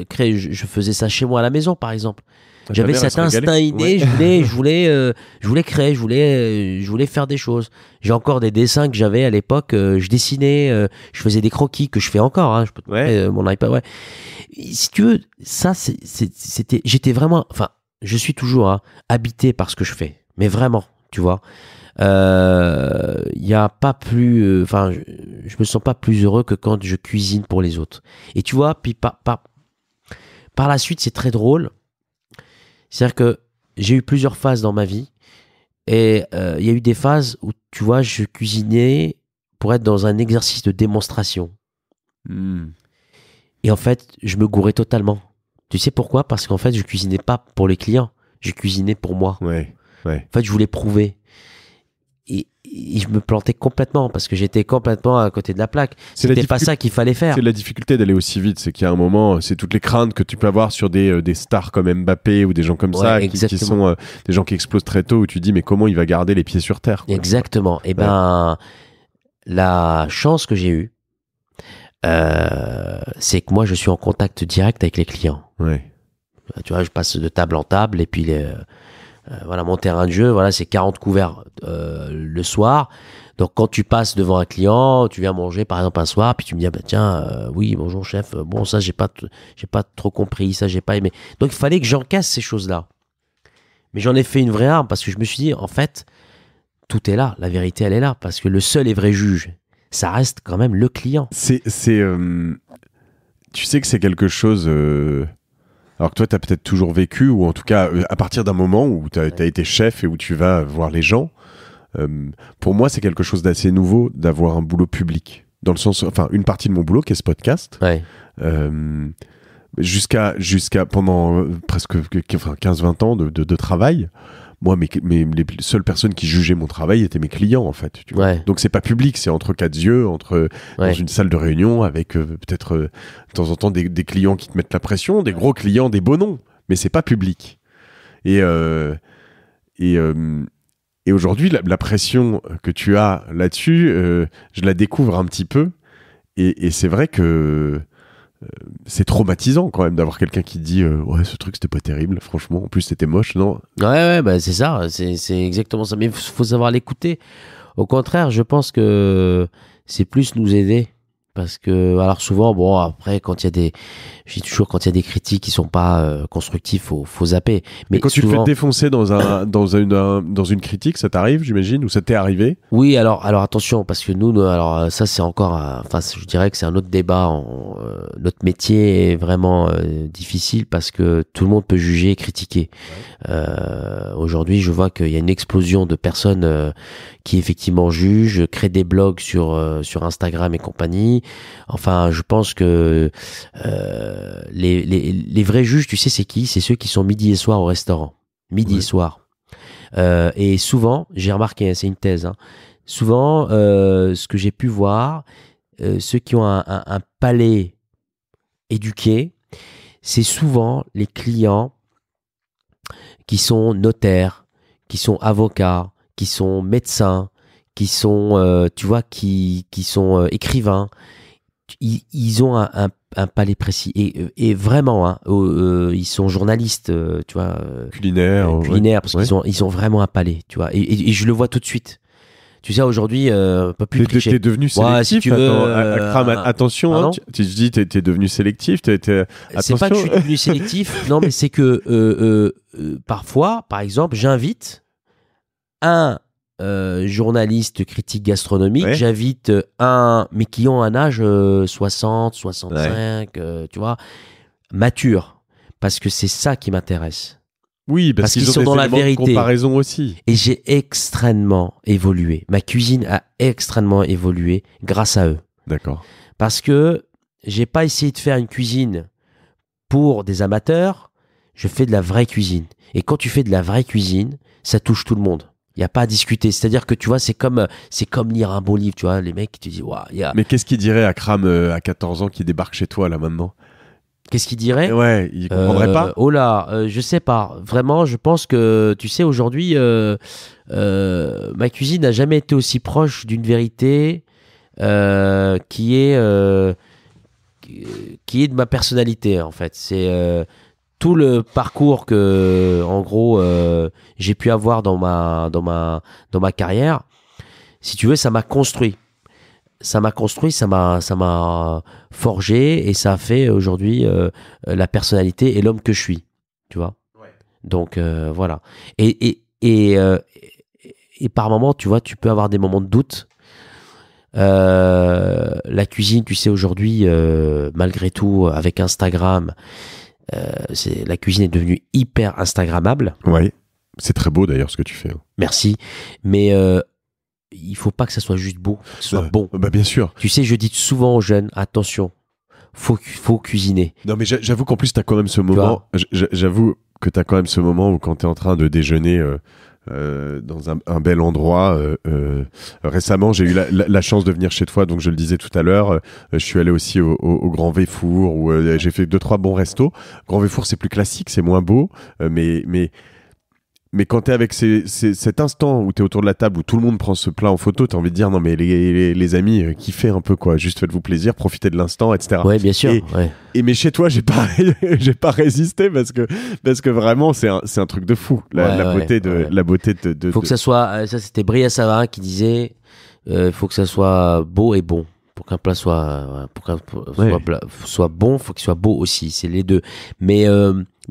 créer, je faisais ça chez moi à la maison, par exemple. J'avais cet instinct inné, je voulais créer, je voulais faire des choses. J'ai encore des dessins que j'avais à l'époque, je dessinais, je faisais des croquis que je fais encore, hein, je peux te montrer mon iPad, Si tu veux, ça j'étais vraiment, enfin, je suis toujours habité par ce que je fais, mais vraiment, tu vois. Y a pas plus, enfin, je me sens pas plus heureux que quand je cuisine pour les autres. Et tu vois, puis par la suite, c'est très drôle. C'est-à-dire que j'ai eu plusieurs phases dans ma vie et il y a eu des phases où, tu vois, je cuisinais pour être dans un exercice de démonstration. Et en fait, je me gourais totalement. Tu sais pourquoi ? Parce qu'en fait, je cuisinais pas pour les clients, je cuisinais pour moi. En fait, je voulais prouver. Et je me plantais complètement parce que j'étais complètement à côté de la plaque. C'était pas ça qu'il fallait faire. C'est la difficulté d'aller aussi vite, c'est qu'il y a un moment, c'est toutes les craintes que tu peux avoir sur des stars comme Mbappé ou des gens comme ça qui sont des gens qui explosent très tôt où tu dis mais comment il va garder les pieds sur terre, quoi. Exactement. Et ben la chance que j'ai eue, c'est que moi je suis en contact direct avec les clients. Tu vois, je passe de table en table et puis voilà, mon terrain de jeu, voilà, c'est 40 couverts le soir. Donc quand tu passes devant un client, tu viens manger par exemple un soir, puis tu me dis tiens, oui, bonjour chef, bon ça j'ai pas trop compris, ça j'ai pas aimé. Donc il fallait que j'encaisse ces choses-là. Mais j'en ai fait une vraie arme parce que je me suis dit en fait, tout est là, la vérité elle est là parce que le seul et vrai juge, ça reste quand même le client. Tu sais que c'est quelque chose alors que toi, tu as peut-être toujours vécu, ou en tout cas, à partir d'un moment où tu as été chef et où tu vas voir les gens, pour moi, c'est quelque chose d'assez nouveau d'avoir un boulot public. Dans le sens, enfin, une partie de mon boulot, qui est ce podcast, jusqu'à pendant presque 15-20 ans de travail, moi, les seules personnes qui jugeaient mon travail étaient mes clients, en fait. Tu vois. Donc, c'est pas public, c'est entre quatre yeux, dans une salle de réunion, avec peut-être de temps en temps des clients qui te mettent la pression, des gros clients, des beaux noms, mais c'est pas public. Et aujourd'hui, la pression que tu as là-dessus, je la découvre un petit peu, et c'est vrai que c'est traumatisant quand même d'avoir quelqu'un qui dit ouais, ce truc c'était pas terrible, franchement, en plus c'était moche, non? Bah c'est ça, c'est exactement ça, mais il faut savoir l'écouter. Au contraire, je pense que c'est plus nous aider parce que alors souvent bon après quand il y a des critiques qui sont pas constructives, faut zapper. Mais quand souvent, tu te fais défoncer dans une critique, ça t'arrive, j'imagine, ou ça t'est arrivé? Oui, alors attention parce que nous alors ça c'est encore enfin je dirais que c'est un autre débat. Notre métier est vraiment difficile parce que tout le monde peut juger et critiquer. Aujourd'hui, je vois qu'il y a une explosion de personnes qui effectivement jugent, créent des blogs sur Instagram et compagnie. Enfin, je pense que les vrais juges, tu sais, c'est qui? C'est ceux qui sont midi et soir au restaurant. Midi et soir. Et souvent, j'ai remarqué, c'est une thèse, souvent, ce que j'ai pu voir, ceux qui ont un palais éduqué, c'est souvent les clients qui sont notaires, qui sont avocats, qui sont médecins, qui sont, tu vois, qui sont écrivains. Ils ont un un palais précis. Et vraiment, hein, ils sont journalistes, tu vois. Culinaires, parce qu'ils ont vraiment un palais, tu vois. Et je le vois tout de suite. Tu sais, aujourd'hui, pas plus cliché. T'es devenu sélectif. Si tu veux, Akram, attention, hein, tu dis, t'es devenu sélectif. C'est pas que je suis devenu sélectif, non, mais c'est que parfois, par exemple, j'invite un journaliste critique gastronomique, j'invite mais qui ont un âge 60, 65, tu vois, mature, parce que c'est ça qui m'intéresse. Oui, parce qu'ils sont dans la vérité. Comparaison aussi. Et j'ai extrêmement évolué. Ma cuisine a extrêmement évolué grâce à eux. D'accord. Parce que j'ai pas essayé de faire une cuisine pour des amateurs. Je fais de la vraie cuisine. Et quand tu fais de la vraie cuisine, ça touche tout le monde. Il n'y a pas à discuter. C'est-à-dire que tu vois, c'est comme lire un beau livre. Tu vois, les mecs qui te disent, waouh, Mais qu'est-ce qu'il dirait Akram à 14 ans qui débarque chez toi là maintenant? Qu'est-ce qu'il dirait? Ouais, il comprendrait pas. Oh là, je sais pas. Vraiment, je pense que, tu sais, aujourd'hui, ma cuisine n'a jamais été aussi proche d'une vérité qui est de ma personnalité, en fait. C'est tout le parcours que, en gros, j'ai pu avoir dans ma carrière. Si tu veux, ça m'a construit. Ça m'a forgé et ça a fait aujourd'hui la personnalité et l'homme que je suis, tu vois. Ouais. Donc voilà. Et par moments, tu vois, tu peux avoir des moments de doute. La cuisine, tu sais, aujourd'hui, malgré tout, avec Instagram, la cuisine est devenue hyper instagrammable. Ouais. C'est très beau d'ailleurs ce que tu fais. Merci. Mais il faut pas que ça soit juste beau, que ce soit bon. Bah bien sûr. Tu sais, je dis souvent aux jeunes, attention, faut cuisiner. Non mais j'avoue qu'en plus t'as quand même ce moment. J'avoue que t'as quand même ce moment où quand t'es en train de déjeuner dans un bel endroit. Récemment, j'ai eu la chance de venir chez toi, donc je le disais tout à l'heure. Je suis allé aussi au Grand Véfour où j'ai fait 2-3 bons restos. Grand Véfour, c'est plus classique, c'est moins beau, mais quand t'es avec cet instant où t'es autour de la table, où tout le monde prend ce plat en photo, t'as envie de dire non mais les amis, kiffez un peu quoi, juste faites-vous plaisir, profitez de l'instant, etc. Ouais, bien sûr. Mais chez toi, j'ai pas résisté parce que vraiment c'est un truc de fou. La beauté de. Faut que ça soit, ça c'était Bria Savarin qui disait, faut que ça soit beau et bon. Pour qu'un plat soit bon, faut qu'il soit beau aussi. C'est les deux. Mais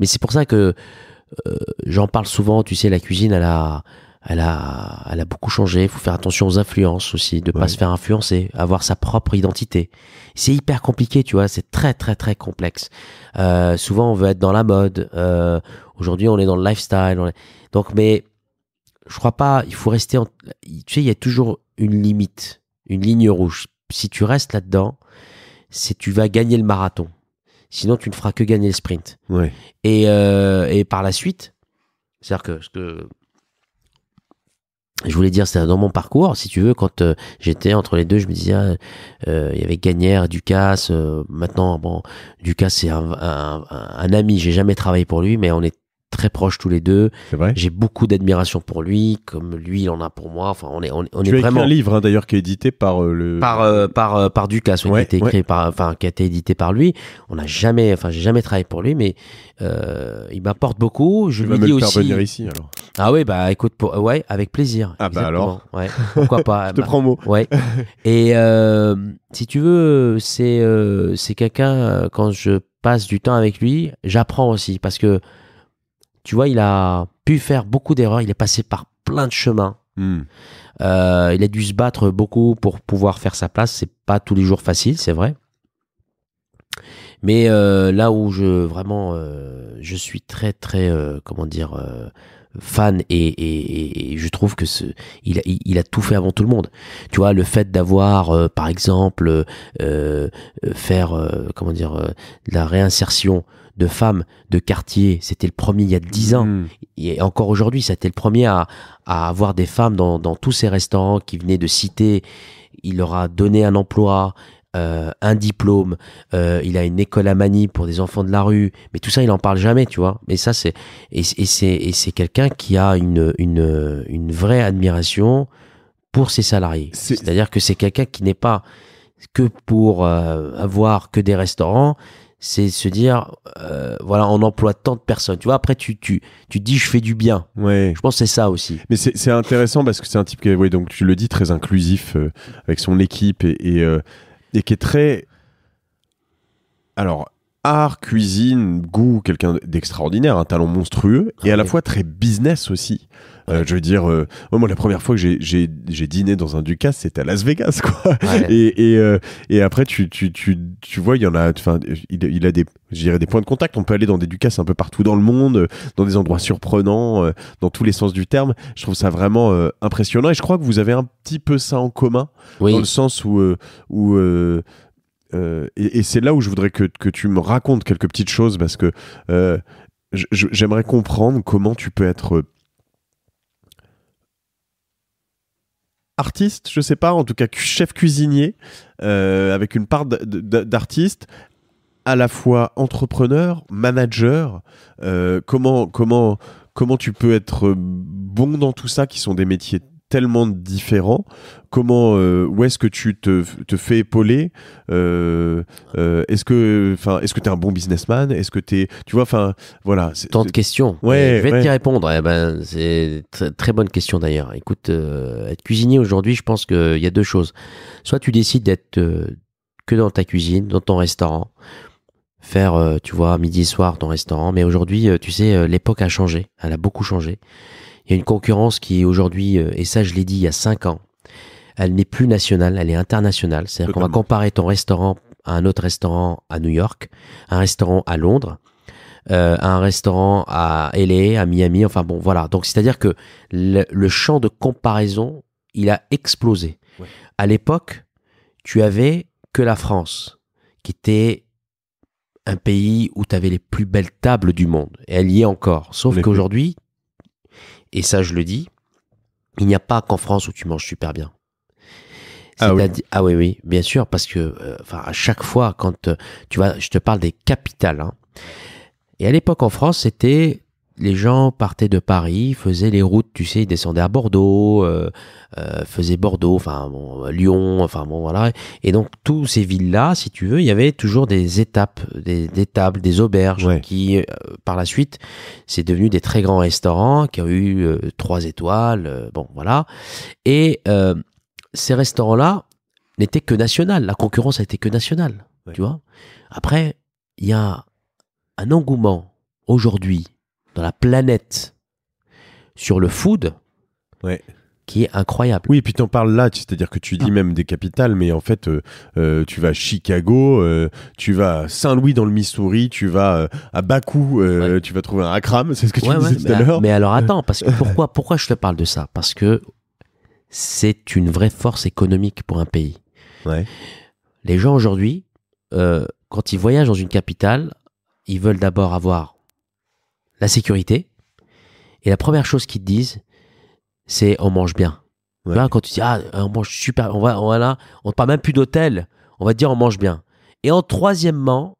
c'est pour ça que j'en parle souvent, tu sais, la cuisine, elle a beaucoup changé. Il faut faire attention aux influences aussi, de pas se faire influencer, avoir sa propre identité. C'est hyper compliqué, tu vois, c'est très très très complexe. Souvent, on veut être dans la mode. Aujourd'hui, on est dans le lifestyle. Donc, mais je crois pas. Il faut rester. Tu sais, il y a toujours une limite, une ligne rouge. Si tu restes là-dedans, tu vas gagner le marathon. Sinon, tu ne feras que gagner le sprint. Ouais. Et par la suite, c'est-à-dire que ce que je voulais dire, c'est dans mon parcours, si tu veux, quand j'étais entre les deux, je me disais, il y avait Gagnère, Ducasse. Maintenant, bon, Ducasse, c'est un ami. J'ai jamais travaillé pour lui, mais on est très proches tous les deux. C'est vrai. J'ai beaucoup d'admiration pour lui, comme lui il en a pour moi. Enfin, on est tu vraiment. Tu as écrit un livre hein, d'ailleurs qui est édité par par Ducasse, qui a été écrit qui a été édité par lui. J'ai jamais travaillé pour lui, mais il m'apporte beaucoup. Je lui dis aussi. Faire venir ici alors. Ah oui, bah écoute, avec plaisir. Ah bah alors. Ouais, pourquoi pas. Je te prends mot. Ouais. Et si tu veux, c'est quelqu'un quand je passe du temps avec lui, j'apprends aussi parce que. Tu vois, il a pu faire beaucoup d'erreurs. Il est passé par plein de chemins. Il a dû se battre beaucoup pour pouvoir faire sa place. C'est pas tous les jours facile, c'est vrai. Mais là où je suis très très fan et je trouve que il a tout fait avant tout le monde. Tu vois, le fait d'avoir par exemple faire de la réinsertion de femmes de quartier, c'était le premier il y a 10 ans. Et encore aujourd'hui, c'était le premier à avoir des femmes dans tous ces restaurants qui venaient de cité. Il leur a donné un emploi, un diplôme, il a une école à Manille pour des enfants de la rue, mais tout ça il en parle jamais, tu vois. Mais ça c'est quelqu'un qui a une vraie admiration pour ses salariés. C'est-à-dire que c'est quelqu'un qui n'est pas que pour avoir que des restaurants, c'est se dire, voilà, on emploie tant de personnes. Tu vois, après, tu te dis, je fais du bien. Ouais. Je pense que c'est ça aussi. Mais c'est intéressant parce que c'est un type qui est, ouais, donc tu le dis, très inclusif avec son équipe et qui est très... Alors, art, cuisine, goût, quelqu'un d'extraordinaire, un talent monstrueux et à la fois très business aussi. Je veux dire, moi, la première fois que j'ai dîné dans un Ducasse, c'était à Las Vegas, quoi. Ouais. Et après, tu vois, il y en a, enfin, il a des, je dirais, des points de contact. On peut aller dans des Ducasses un peu partout dans le monde, dans des endroits surprenants, dans tous les sens du terme. Je trouve ça vraiment impressionnant. Et je crois que vous avez un petit peu ça en commun, dans le sens où et c'est là où je voudrais que tu me racontes quelques petites choses parce que j'aimerais comprendre comment tu peux être artiste, je sais pas, en tout cas chef cuisinier, avec une part d'artiste, à la fois entrepreneur, manager. Comment tu peux être bon dans tout ça, qui sont des métiers tellement différents. Où est-ce que tu te fais épauler, est-ce que t'es un bon businessman, est-ce que tu vois, enfin voilà, tant de questions. Ouais, je vais t'y répondre. C'est très bonne question d'ailleurs. Écoute, être cuisinier aujourd'hui, je pense qu'il y a deux choses. Soit tu décides d'être que dans ta cuisine, dans ton restaurant, faire tu vois, midi et soir ton restaurant, mais aujourd'hui tu sais, l'époque a changé, elle a beaucoup changé. Il y a une concurrence qui aujourd'hui, et ça je l'ai dit il y a 5 ans, elle n'est plus nationale, elle est internationale. C'est-à-dire qu'on va comparer ton restaurant à un autre restaurant à New York, un restaurant à Londres, un restaurant à LA, à Miami, enfin bon, voilà. Donc c'est-à-dire que le champ de comparaison, il a explosé. Ouais. À l'époque, tu avais que la France, qui était un pays où tu avais les plus belles tables du monde. Et elle y est encore. Sauf qu'aujourd'hui, et ça je le dis, il n'y a pas qu'en France où tu manges super bien. Ah oui, bien sûr, parce que à chaque fois quand tu vas, je te parle des capitales, hein. Et à l'époque en France, c'était, les gens partaient de Paris, faisaient les routes, tu sais, ils descendaient à Bordeaux, faisaient Bordeaux, Lyon, voilà. Et donc tous ces villes-là, si tu veux, il y avait toujours des étapes, des tables, des auberges, ouais, qui par la suite, c'est devenu des très grands restaurants qui ont eu 3 étoiles, bon voilà. Et ces restaurants-là n'étaient que nationales. La concurrence a été que nationale, ouais, tu vois. Après, il y a un engouement aujourd'hui dans la planète sur le food, ouais, qui est incroyable. Oui, et puis tu en parles là, c'est-à-dire que tu dis même des capitales, mais en fait, tu vas à Chicago, tu vas à Saint-Louis dans le Missouri, tu vas à Bakou, ouais, tu vas trouver un Akram, c'est ce que tu disais tout à l'heure. Mais alors attends, parce que pourquoi je te parle de ça ? Parce que c'est une vraie force économique pour un pays. Ouais. Les gens aujourd'hui, quand ils voyagent dans une capitale, ils veulent d'abord avoir la sécurité. Et la première chose qu'ils te disent, c'est on mange bien. Ouais. Là, quand tu dis on mange super, on ne parle même plus d'hôtel, on va te dire on mange bien. Et en troisièmement,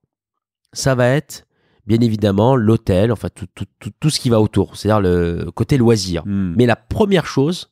ça va être bien évidemment l'hôtel, enfin tout ce qui va autour, c'est-à-dire le côté loisir. Mais la première chose,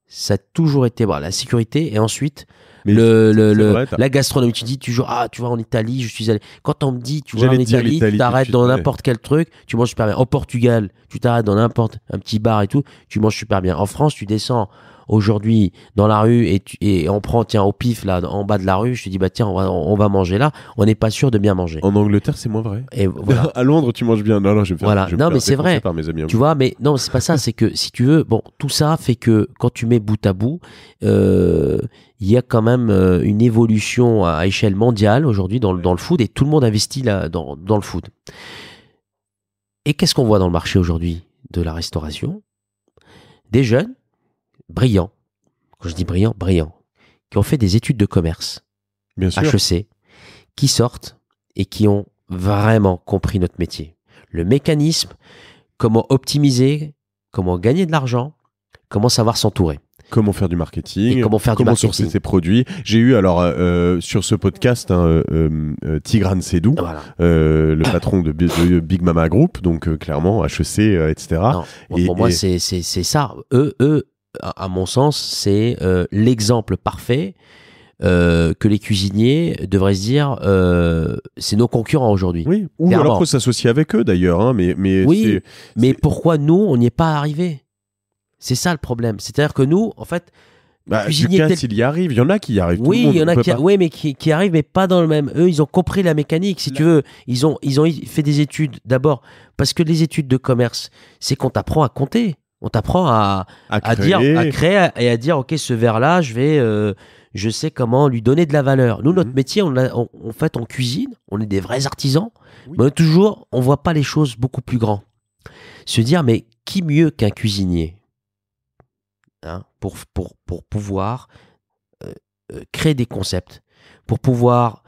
ça a toujours été la sécurité, et ensuite la gastronomie. Tu dis toujours, tu vois, en Italie, je suis allé. Quand on me dit, tu vois, en Italie, tu t'arrêtes dans n'importe quel truc, tu manges super bien. Au Portugal, tu t'arrêtes dans n'importe un petit bar et tout, tu manges super bien. En France, tu descends aujourd'hui dans la rue et on prend, tiens, au pif, là, en bas de la rue, je te dis, tiens, on va manger là. On n'est pas sûr de bien manger. En Angleterre, c'est moins vrai. Et voilà. À Londres, tu manges bien. Non, je vais me faire, mais c'est vrai. Par mes amis, tu vois, mais non, c'est pas ça. C'est que, si tu veux, bon, tout ça fait que quand tu mets bout à bout, il y a quand même une évolution à échelle mondiale aujourd'hui dans le food, et tout le monde investit là, dans le food. Et qu'est-ce qu'on voit dans le marché aujourd'hui de la restauration ? Des jeunes brillants, quand je dis brillants, qui ont fait des études de commerce, bien sûr, HEC, qui sortent et qui ont vraiment compris notre métier. Le mécanisme, comment optimiser, comment gagner de l'argent, comment savoir s'entourer. Comment faire du marketing, comment sourcer ses produits. J'ai eu sur ce podcast Tigran Sedou, voilà, le patron de Big Mama Group, donc clairement HEC, etc. Non, pour moi, c'est ça. Eux, à mon sens, c'est l'exemple parfait que les cuisiniers devraient se dire c'est nos concurrents aujourd'hui. Oui, ou Clairement. alors faut s'associer avec eux d'ailleurs. Hein, mais Oui, mais c'est- pourquoi nous, on n'y est pas arrivé? C'est ça le problème. C'est-à-dire que nous, en fait, cuisinier Lucas, tel- s'il y arrive, il y en a qui y arrivent. Tout oui, le monde il y en a peut qui, pas. oui, mais qui arrivent, mais pas dans le même. Eux, ils ont compris la mécanique, si tu veux. Ils ont fait des études d'abord, parce que les études de commerce, c'est qu'on t'apprend à compter. On t'apprend à créer et à dire, ok, ce verre-là, je sais comment lui donner de la valeur. Nous, notre Mhm. métier, en fait, on cuisine, on est des vrais artisans, Oui. mais on voit pas les choses beaucoup plus grands. Se dire, mais qui mieux qu'un cuisinier, hein, pour pouvoir créer des concepts, pour pouvoir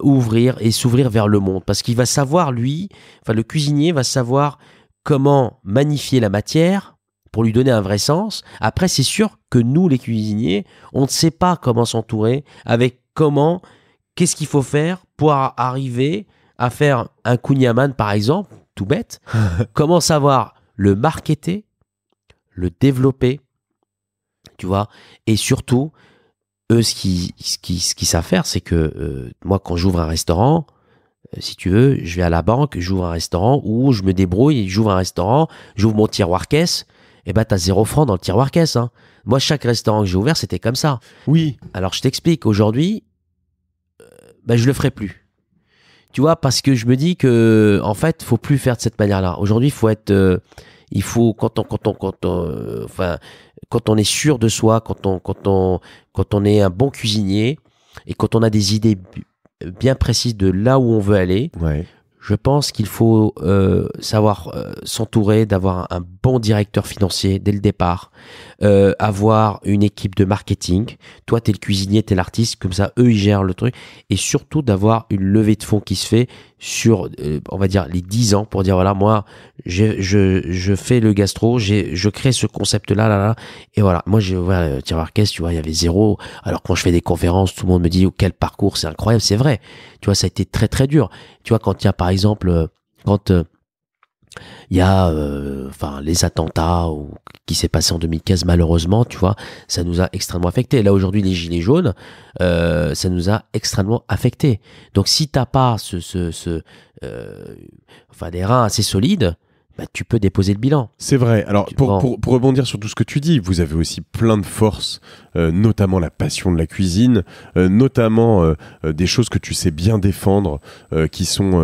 ouvrir et s'ouvrir vers le monde. Parce qu'il va savoir, le cuisinier va savoir comment magnifier la matière pour lui donner un vrai sens. Après, c'est sûr que nous, les cuisiniers, on ne sait pas comment s'entourer, qu'est-ce qu'il faut faire pour arriver à faire un kouign-amann, par exemple, tout bête. Comment savoir le marketer, le développer, tu vois, et surtout, eux, ce qu'ils savent faire, c'est que moi, quand j'ouvre un restaurant, si tu veux, je vais à la banque, j'ouvre un restaurant, ou je me débrouille, j'ouvre un restaurant, j'ouvre mon tiroir caisse, et ben t'as 0 francs dans le tiroir caisse. Hein. Moi, chaque restaurant que j'ai ouvert, c'était comme ça. Oui. Alors, je t'explique, aujourd'hui, je le ferai plus. Tu vois, parce que je me dis que, en fait, faut plus faire de cette manière-là. Aujourd'hui, quand on est sûr de soi, quand on est un bon cuisinier et quand on a des idées bien précises de là où on veut aller, Ouais. je pense qu'il faut savoir s'entourer, d'avoir un bon directeur financier dès le départ, avoir une équipe de marketing. Toi, t'es le cuisinier, t'es l'artiste, comme ça, eux, ils gèrent le truc. Et surtout, d'avoir une levée de fonds qui se fait sur, on va dire, les 10 ans pour dire, voilà, moi, je fais le gastro, je crée ce concept-là, là. Et voilà, moi, j'ai ouvert le tiroir caisse, tu vois, il y avait 0. Alors, quand je fais des conférences, tout le monde me dit, oh, quel parcours, c'est incroyable, c'est vrai. Tu vois, ça a été très, très dur. Tu vois, quand il y a, par exemple, il y a les attentats qui s'est passé en 2015, malheureusement, tu vois, ça nous a extrêmement affecté. Là, aujourd'hui, les gilets jaunes, ça nous a extrêmement affecté. Donc, si t'as pas des reins assez solides, tu peux déposer le bilan. C'est vrai. Alors, Bon. pour rebondir sur tout ce que tu dis, vous avez aussi plein de forces, notamment la passion de la cuisine, notamment des choses que tu sais bien défendre, qui sont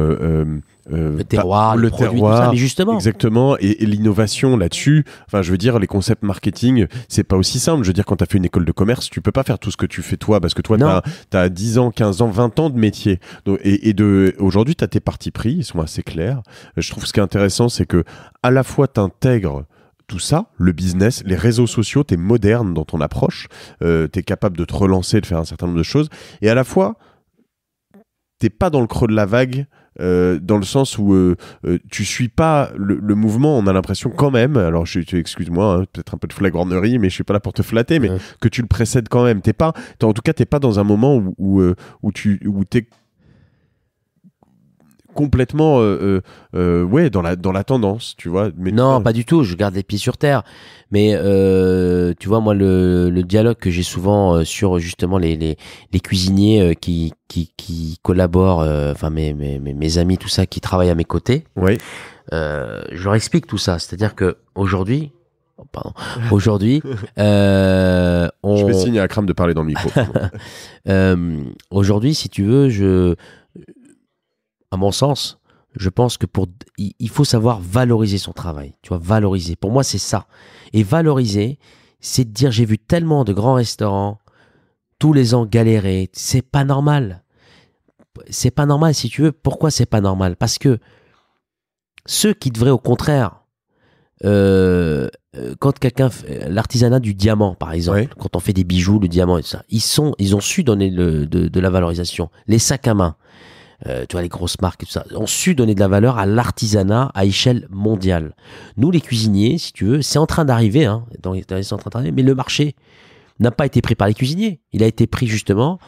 Le terroir, le produit, tout ça, mais justement. Exactement, et l'innovation là-dessus. Enfin, je veux dire, les concepts marketing, c'est pas aussi simple. Je veux dire, quand tu as fait une école de commerce, tu peux pas faire tout ce que tu fais toi, parce que toi, tu as 10 ans, 15 ans, 20 ans de métier. Donc, aujourd'hui, tu as tes partis pris, ils sont assez clairs. Je trouve ce qui est intéressant, c'est que à la fois, tu intègres tout ça, le business, les réseaux sociaux, tu es moderne dans ton approche, tu es capable de te relancer, de faire un certain nombre de choses, et à la fois, t'es pas dans le creux de la vague, dans le sens où tu suis pas le mouvement. On a l'impression quand même, alors excuse-moi, hein, peut-être un peu de flagornerie, mais je suis pas là pour te flatter, mais que tu le précèdes quand même. En tout cas, t'es pas dans un moment où t'es complètement dans la tendance, tu vois. Mais non, pas du tout, je garde les pieds sur terre. Mais tu vois, moi, le dialogue que j'ai souvent sur justement les cuisiniers qui collaborent, mes amis, tout ça, qui travaillent à mes côtés, ouais. Je leur explique tout ça. C'est-à-dire que aujourd'hui, Je fais signe à Akram de parler dans le micro. aujourd'hui, si tu veux, à mon sens, je pense que il faut savoir valoriser son travail. Tu vois, valoriser. Pour moi, c'est ça. Et valoriser, c'est de dire, j'ai vu tellement de grands restaurants tous les ans galérer. C'est pas normal. C'est pas normal, si tu veux. Pourquoi c'est pas normal? Parce que ceux qui devraient, au contraire, quand quelqu'un fait l'artisanat du diamant, par exemple, Ouais. quand on fait des bijoux, le diamant et tout ça, ils ont su donner de la valorisation. Les sacs à main. Tu vois, les grosses marques et tout ça, ont su donner de la valeur à l'artisanat à échelle mondiale. Nous, les cuisiniers, si tu veux, c'est en train d'arriver, hein, c'est en train d'arriver, mais le marché n'a pas été pris par les cuisiniers. Il a été pris justement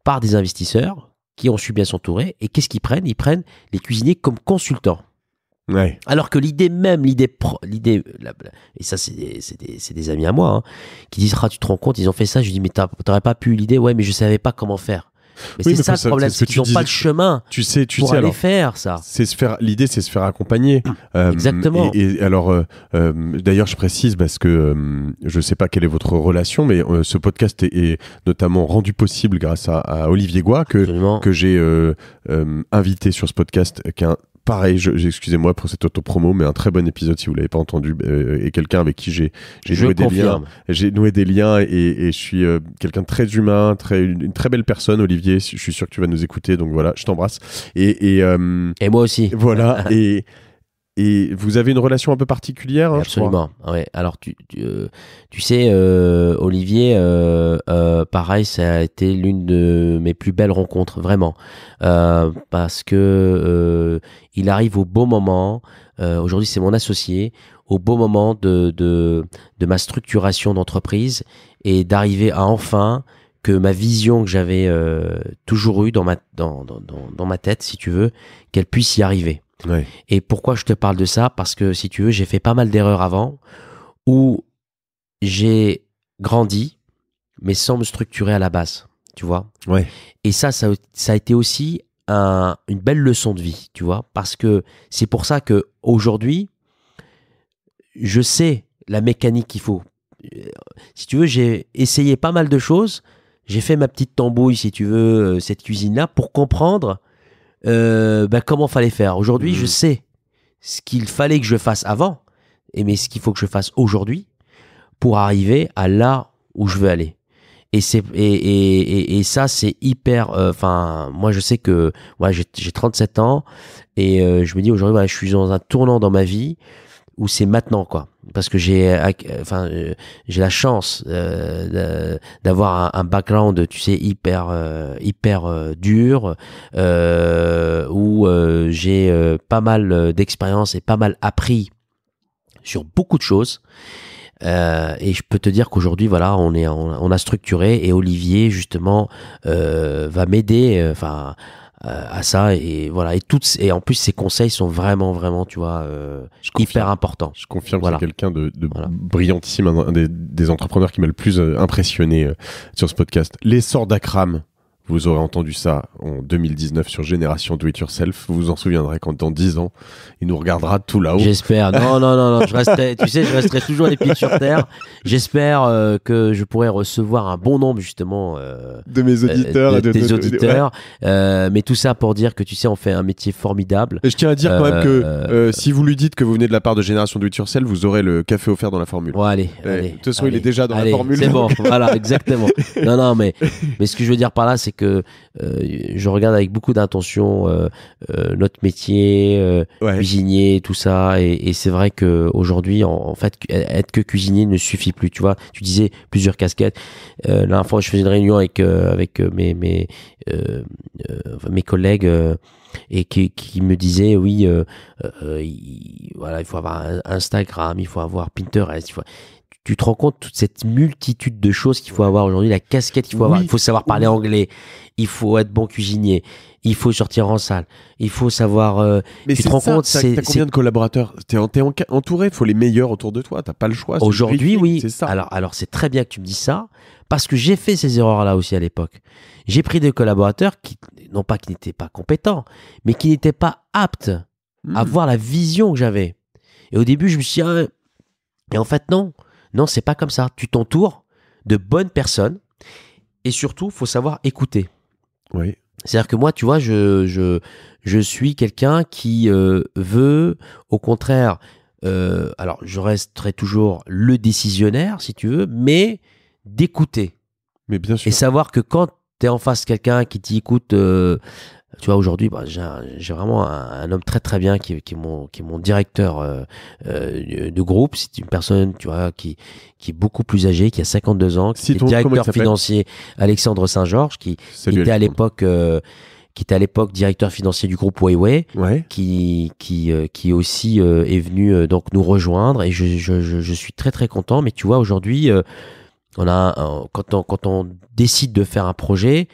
par des investisseurs qui ont su bien s'entourer. Et qu'est-ce qu'ils prennent? Ils prennent les cuisiniers comme consultants. Ouais. Alors que l'idée même, et ça c'est des amis à moi, hein, qui disent, tu te rends compte, ils ont fait ça. Je dis, mais t'aurais pas pu l'idée, ouais, mais je savais pas comment faire. Mais Oui, c'est ça le problème, c'est qu'ils n'ont pas le chemin pour aller faire ça. L'idée, c'est se faire accompagner. Exactement. Et alors, d'ailleurs, je précise parce que je sais pas quelle est votre relation, mais ce podcast est notamment rendu possible grâce à Olivier Goy, que j'ai invité sur ce podcast, qui est pareil, excusez-moi pour cette auto-promo, mais un très bon épisode si vous l'avez pas entendu, et quelqu'un avec qui j'ai noué des liens. J'ai noué des liens et je suis quelqu'un de très humain, une très belle personne, Olivier. Je suis sûr que tu vas nous écouter, donc voilà, je t'embrasse. Et moi aussi. Voilà. Et vous avez une relation un peu particulière, hein, absolument. Je crois. Ouais. Alors tu sais, Olivier, pareil, ça a été l'une de mes plus belles rencontres, vraiment, parce que il arrive au bon moment. Aujourd'hui, c'est mon associé, au bon moment de ma structuration d'entreprise et d'arriver à enfin que ma vision que j'avais toujours eue dans ma tête, si tu veux, qu'elle puisse y arriver. Ouais. Et pourquoi je te parle de ça? Parce que, si tu veux, j'ai fait pas mal d'erreurs avant où j'ai grandi, mais sans me structurer à la base, tu vois. Ouais. Et ça a été aussi une belle leçon de vie, tu vois, parce que c'est pour ça que aujourd'hui, je sais la mécanique qu'il faut. Si tu veux, j'ai essayé pas mal de choses. J'ai fait ma petite tambouille, si tu veux, cette cuisine-là, pour comprendre comment fallait faire. Aujourd'hui, je sais ce qu'il fallait que je fasse avant, mais ce qu'il faut que je fasse aujourd'hui pour arriver à là où je veux aller. Et ça, c'est hyper. Moi, je sais que j'ai 37 ans et je me dis aujourd'hui, je suis dans un tournant dans ma vie où c'est maintenant, quoi. Parce que j'ai la chance d'avoir un background, tu sais, hyper dur, où j'ai pas mal d'expérience et pas mal appris sur beaucoup de choses. Et je peux te dire qu'aujourd'hui, voilà, on a structuré et Olivier justement va m'aider, à ça, et voilà, et en plus ses conseils sont vraiment, tu vois, hyper importants. Je confirme voilà. que c'est quelqu'un de brillantissime, un des entrepreneurs qui m'a le plus impressionné sur ce podcast. L'essor d'Akram. Vous aurez entendu ça en 2019 sur Génération Do It Yourself. Vous vous en souviendrez quand dans 10 ans, il nous regardera tout là-haut. J'espère. Non. Je resterai toujours les pieds sur terre. J'espère que je pourrai recevoir un bon nombre, justement, de mes auditeurs. de tes auditeurs. Ouais. Mais tout ça pour dire que, tu sais, on fait un métier formidable. Et je tiens à dire quand même que si vous lui dites que vous venez de la part de Génération Do It Yourself, vous aurez le café offert dans la formule. Bon, allez. De toute façon, il est déjà dans la formule. C'est bon, voilà, exactement. Non, mais ce que je veux dire par là, c'est que je regarde avec beaucoup d'intention notre métier, cuisinier, tout ça, et c'est vrai que aujourd'hui, en fait, être que cuisinier ne suffit plus. Tu vois, tu disais plusieurs casquettes. La dernière fois, je faisais une réunion avec mes collègues. Et qui me disaient il faut avoir Instagram, il faut avoir Pinterest, tu te rends compte toute cette multitude de choses qu'il faut avoir aujourd'hui, la casquette qu'il faut avoir, il faut savoir parler anglais, il faut être bon cuisinier, il faut sortir en salle, il faut savoir. Mais tu te rends compte, t'as combien de collaborateurs? T'es entouré, il faut les meilleurs autour de toi, t'as pas le choix. Aujourd'hui, oui. C'est ça. Alors c'est très bien que tu me dises ça, parce que j'ai fait ces erreurs-là aussi à l'époque. J'ai pris des collaborateurs qui n'étaient pas compétents, mais qui n'étaient pas aptes à voir la vision que j'avais. Et au début, je me suis dit, et en fait, non. Non, c'est pas comme ça. Tu t'entoures de bonnes personnes et surtout, faut savoir écouter. Oui. C'est-à-dire que moi, tu vois, je suis quelqu'un qui veut, au contraire, alors je resterai toujours le décisionnaire, si tu veux, mais d'écouter. Mais bien sûr. Et savoir que quand tu es en face de quelqu'un qui t'écoute, tu vois, aujourd'hui, j'ai vraiment un homme très très bien qui est mon directeur de groupe. C'est une personne, tu vois, qui est beaucoup plus âgée, qui a 52 ans, qui est directeur financier, Alexandre Saint-Georges, qui était à l'époque directeur financier du groupe Huawei, qui aussi est venu donc nous rejoindre, et je suis très très content. Mais tu vois, aujourd'hui, quand on décide de faire un projet,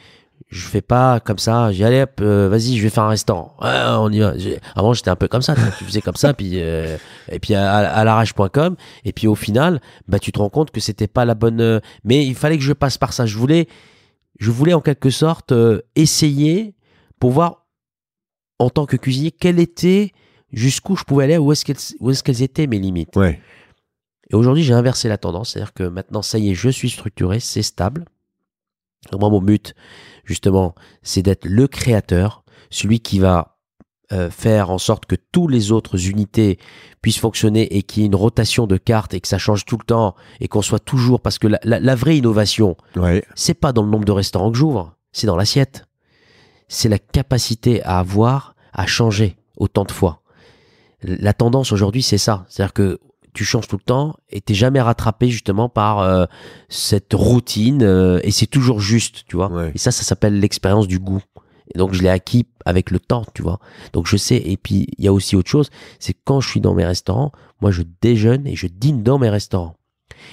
Je fais pas comme ça. J'ai allez hop, vas-y, je vais faire un restaurant. Ouais, on y va. Avant, j'étais un peu comme ça. Tu faisais comme ça, puis et puis à l'arrache.com. Et puis au final, bah tu te rends compte que c'était pas la bonne. Mais il fallait que je passe par ça. Je voulais en quelque sorte essayer pour voir en tant que cuisinier quel était jusqu'où je pouvais aller, où est-ce qu'elles étaient mes limites. Ouais. Et aujourd'hui, j'ai inversé la tendance, c'est-à-dire que maintenant, ça y est, je suis structuré, c'est stable. Donc moi, mon but, justement, c'est d'être le créateur, celui qui va faire en sorte que toutes les autres unités puissent fonctionner et qu'il y ait une rotation de cartes et que ça change tout le temps et qu'on soit toujours... Parce que la vraie innovation, c'est pas dans le nombre de restaurants que j'ouvre, c'est dans l'assiette. C'est la capacité à avoir, à changer autant de fois. La tendance aujourd'hui, c'est ça. C'est-à-dire que tu changes tout le temps et t'es jamais rattrapé justement par cette routine et c'est toujours juste, tu vois. Ouais. Et ça s'appelle l'expérience du goût. Et donc, je l'ai acquis avec le temps, tu vois. Donc, je sais. Et puis, il y a aussi autre chose, c'est que quand je suis dans mes restaurants, moi, je déjeune et je dîne dans mes restaurants.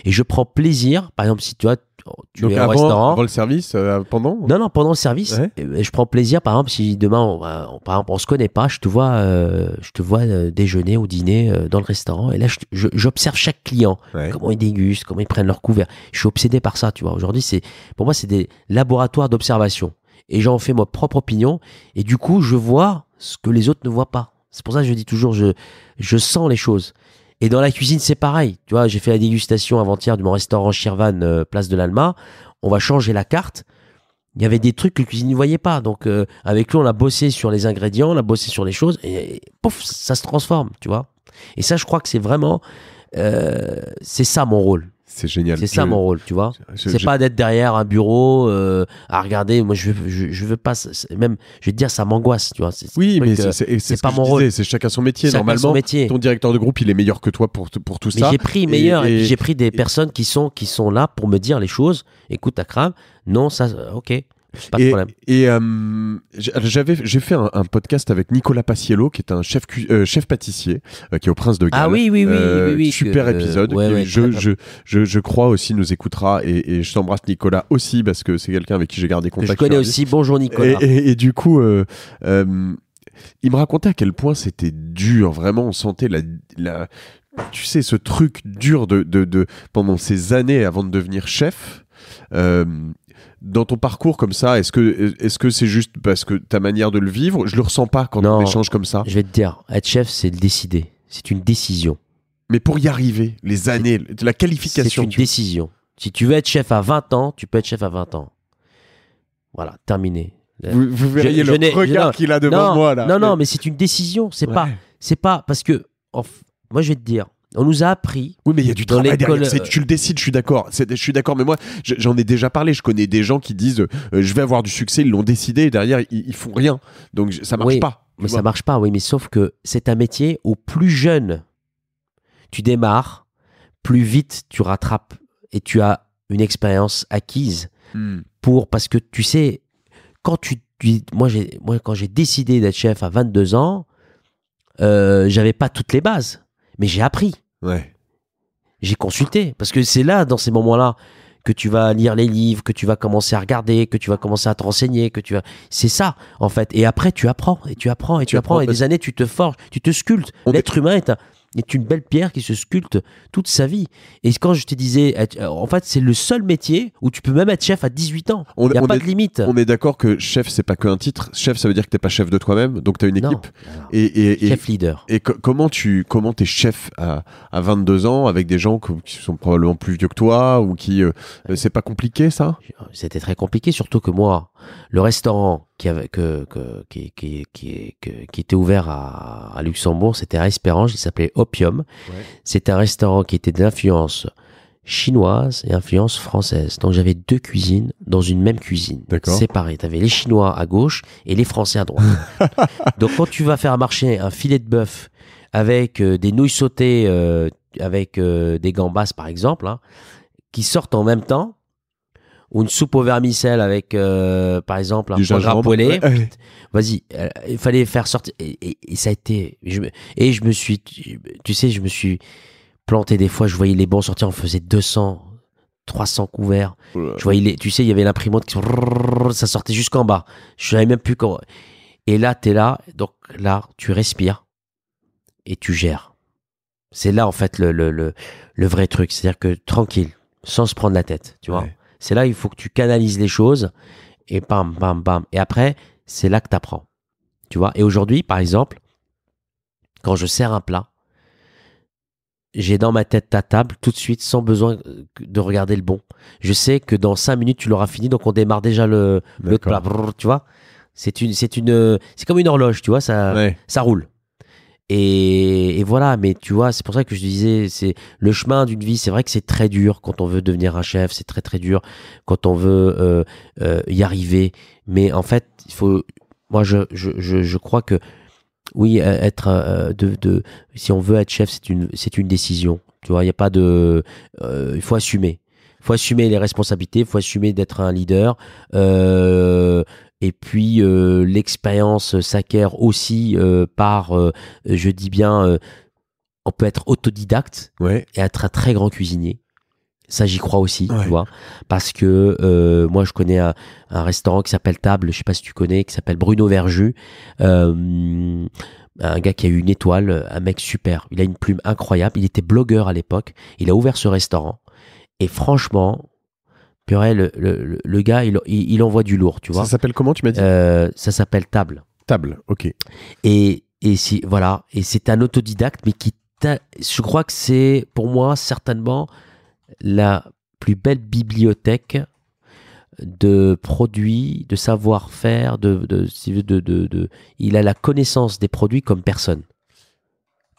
Et je prends plaisir, par exemple, si tu vois, tu Donc es au restaurant. avant le service, pendant Non, pendant le service. Ouais. Et je prends plaisir, par exemple, si demain, par exemple, on se connaît pas, je te vois déjeuner ou dîner dans le restaurant. Et là, j'observe chaque client, comment ils dégustent, comment ils prennent leur couvert. Je suis obsédé par ça, tu vois. Aujourd'hui, pour moi, c'est des laboratoires d'observation. Et j'en fais ma propre opinion. Et du coup, je vois ce que les autres ne voient pas. C'est pour ça que je dis toujours, je sens les choses. Et dans la cuisine, c'est pareil. Tu vois, j'ai fait la dégustation avant-hier de mon restaurant Shirvan, place de l'Alma. On va changer la carte. Il y avait des trucs que le cuisinier ne voyait pas. Donc, avec lui, on a bossé sur les ingrédients, on a bossé sur les choses. Et pouf, ça se transforme, tu vois. Et ça, je crois que c'est vraiment... c'est ça mon rôle. C'est génial. C'est ça mon rôle, tu vois. C'est pas d'être derrière un bureau à regarder. Moi, je veux pas. Même, je vais te dire, ça m'angoisse, tu vois. Oui, mais c'est pas mon rôle. C'est chacun son métier. Normalement, son métier. Ton directeur de groupe, il est meilleur que toi pour tout mais ça. J'ai pris meilleur et puis j'ai pris des personnes qui sont là pour me dire les choses. Écoute, Akram, non, ça, ok. Pas de problème. Et j'ai fait un podcast avec Nicolas Paciello, qui est un chef pâtissier, qui est au Prince de Galles. Ah oui. Super épisode. Je crois aussi nous écoutera et je t'embrasse Nicolas aussi parce que c'est quelqu'un avec qui j'ai gardé contact. Je connais aussi. Bonjour Nicolas. Et du coup, il me racontait à quel point c'était dur. Vraiment, on sentait tu sais, ce truc dur de pendant ces années avant de devenir chef. Dans ton parcours comme ça, est-ce que c'est juste parce que ta manière de le vivre, je le ressens pas quand on échange comme ça. Je vais te dire, être chef, c'est le décider. C'est une décision. Mais pour y arriver, les années, la qualification... C'est une décision. Si tu veux être chef à 20 ans, tu peux être chef à 20 ans. Voilà, terminé. Vous verriez le regard qu'il a devant moi, là. Non, mais c'est une décision. C'est pas parce que... moi, je vais te dire, on nous a appris. Oui, mais il y a du travail derrière. Tu le décides, je suis d'accord. Je suis d'accord, mais moi, j'en ai déjà parlé. Je connais des gens qui disent je vais avoir du succès, ils l'ont décidé, et derrière, ils font rien. Donc, ça marche pas. Mais ça marche pas, oui. Mais sauf que c'est un métier où plus jeune tu démarres, plus vite tu rattrapes et tu as une expérience acquise. Parce que tu sais, quand quand j'ai décidé d'être chef à 22 ans, j'avais pas toutes les bases. Mais j'ai appris. Ouais. J'ai consulté. Parce que c'est là, dans ces moments-là, que tu vas lire les livres, que tu vas commencer à regarder, que tu vas commencer à te renseigner, c'est ça, en fait. Et après, tu apprends, et tu apprends, et tu apprends. Et des années, tu te forges, tu te sculptes. L'être humain est une belle pierre qui se sculpte toute sa vie. Et quand je te disais, en fait, c'est le seul métier où tu peux même être chef à 18 ans. Il n'y a pas de limite. On est d'accord que chef, c'est pas qu'un titre. Chef, ça veut dire que t'es pas chef de toi-même, donc tu as une équipe. Non. Chef leader. Et comment t'es chef à 22 ans avec des gens qui sont probablement plus vieux que toi ou qui... c'est pas compliqué, ça? C'était très compliqué, surtout que moi, le restaurant qui était ouvert à Luxembourg, c'était à Espérange, il s'appelait Opium. Ouais. C'était un restaurant qui était d'influence chinoise et influence française. Donc j'avais deux cuisines dans une même cuisine, séparées. Tu avais les Chinois à gauche et les Français à droite. Donc quand tu vas faire marcher un filet de bœuf avec des nouilles sautées, avec des gambas par exemple, hein, qui sortent en même temps, ou une soupe au vermicelle avec, par exemple, un foie gras poêlé. Vas-y, il fallait faire sortir. Et ça a été... je me suis... Tu sais, je me suis planté des fois. Je voyais les bons sortir. On faisait 200, 300 couverts. Oula. Je voyais tu sais, il y avait l'imprimante ça sortait jusqu'en bas. Je savais même plus comment. Et là, t'es là, donc là, tu respires et tu gères. C'est là, en fait, le vrai truc. C'est-à-dire que tranquille, sans se prendre la tête, tu vois. Ouais. C'est là, il faut que tu canalises les choses et bam, bam, bam. Et après, c'est là que t'apprends. Tu vois. Et aujourd'hui, par exemple, quand je sers un plat, j'ai dans ma tête ta table tout de suite sans besoin de regarder le bon. Je sais que dans 5 minutes, tu l'auras fini, donc on démarre déjà l'autre plat. Brrr, tu vois. C'est comme une horloge, tu vois, ça roule. Et voilà, mais tu vois, c'est pour ça que je disais, c'est le chemin d'une vie. C'est vrai que c'est très dur quand on veut devenir un chef, c'est très très dur quand on veut y arriver. Mais en fait, moi, je crois que oui, être si on veut être chef, c'est une décision. Tu vois, il y a pas de, il faut assumer. Il faut assumer les responsabilités, il faut assumer d'être un leader. Et puis l'expérience s'acquiert aussi par, je dis bien, on peut être autodidacte et être un très grand cuisinier. Ça, j'y crois aussi, tu vois, parce que moi, je connais un restaurant qui s'appelle Table, je sais pas si tu connais, qui s'appelle Bruno Verjus, un gars qui a eu une étoile, un mec super. Il a une plume incroyable. Il était blogueur à l'époque. Il a ouvert ce restaurant et franchement, purée, le gars, il envoie du lourd, tu vois. Ça s'appelle comment, tu m'as dit? Ça s'appelle Table. Table, ok. Et voilà, et c'est un autodidacte, mais je crois que c'est pour moi certainement la plus belle bibliothèque de produits, de savoir-faire, il a la connaissance des produits comme personne.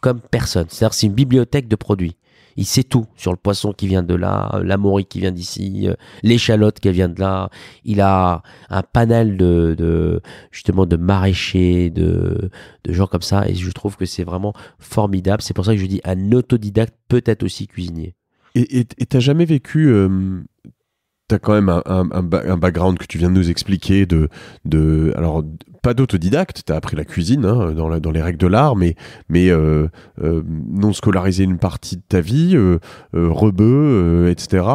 Comme personne. C'est-à-dire que c'est une bibliothèque de produits. Il sait tout sur le poisson qui vient de là, la morue qui vient d'ici, l'échalote qui vient de là. Il a un panel justement de maraîchers, de gens comme ça. Et je trouve que c'est vraiment formidable. C'est pour ça que je dis un autodidacte peut être aussi cuisinier. Et t'as jamais vécu... T'as quand même un background que tu viens de nous expliquer alors pas d'autodidacte, t'as appris la cuisine hein, dans les règles de l'art, mais non scolarisé une partie de ta vie, rebeu, etc.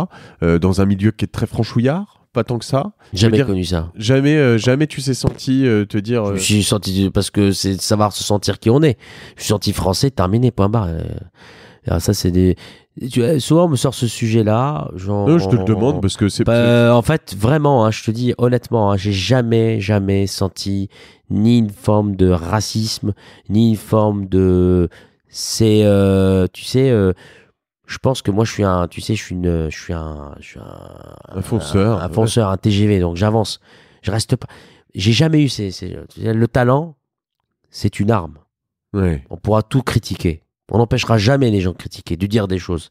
Dans un milieu qui est très franchouillard, pas tant que ça. Jamais connu ça. Jamais tu t'es senti te dire. Je me suis senti parce que c'est savoir se sentir qui on est. Je suis senti français, terminé, point barre. Alors ça c'est des. Souvent on me sort ce sujet-là. Non, je te le demande parce que c'est. En fait, vraiment, hein, je te dis honnêtement, hein, j'ai jamais senti ni une forme de racisme, ni une forme de. C'est, tu sais, je pense que moi je suis un, tu sais, je suis un fonceur, un fonceur, un TGV, donc j'avance. Je reste pas. J'ai jamais eu le talent, c'est une arme. Ouais. On pourra tout critiquer. On n'empêchera jamais les gens de critiquer, de dire des choses.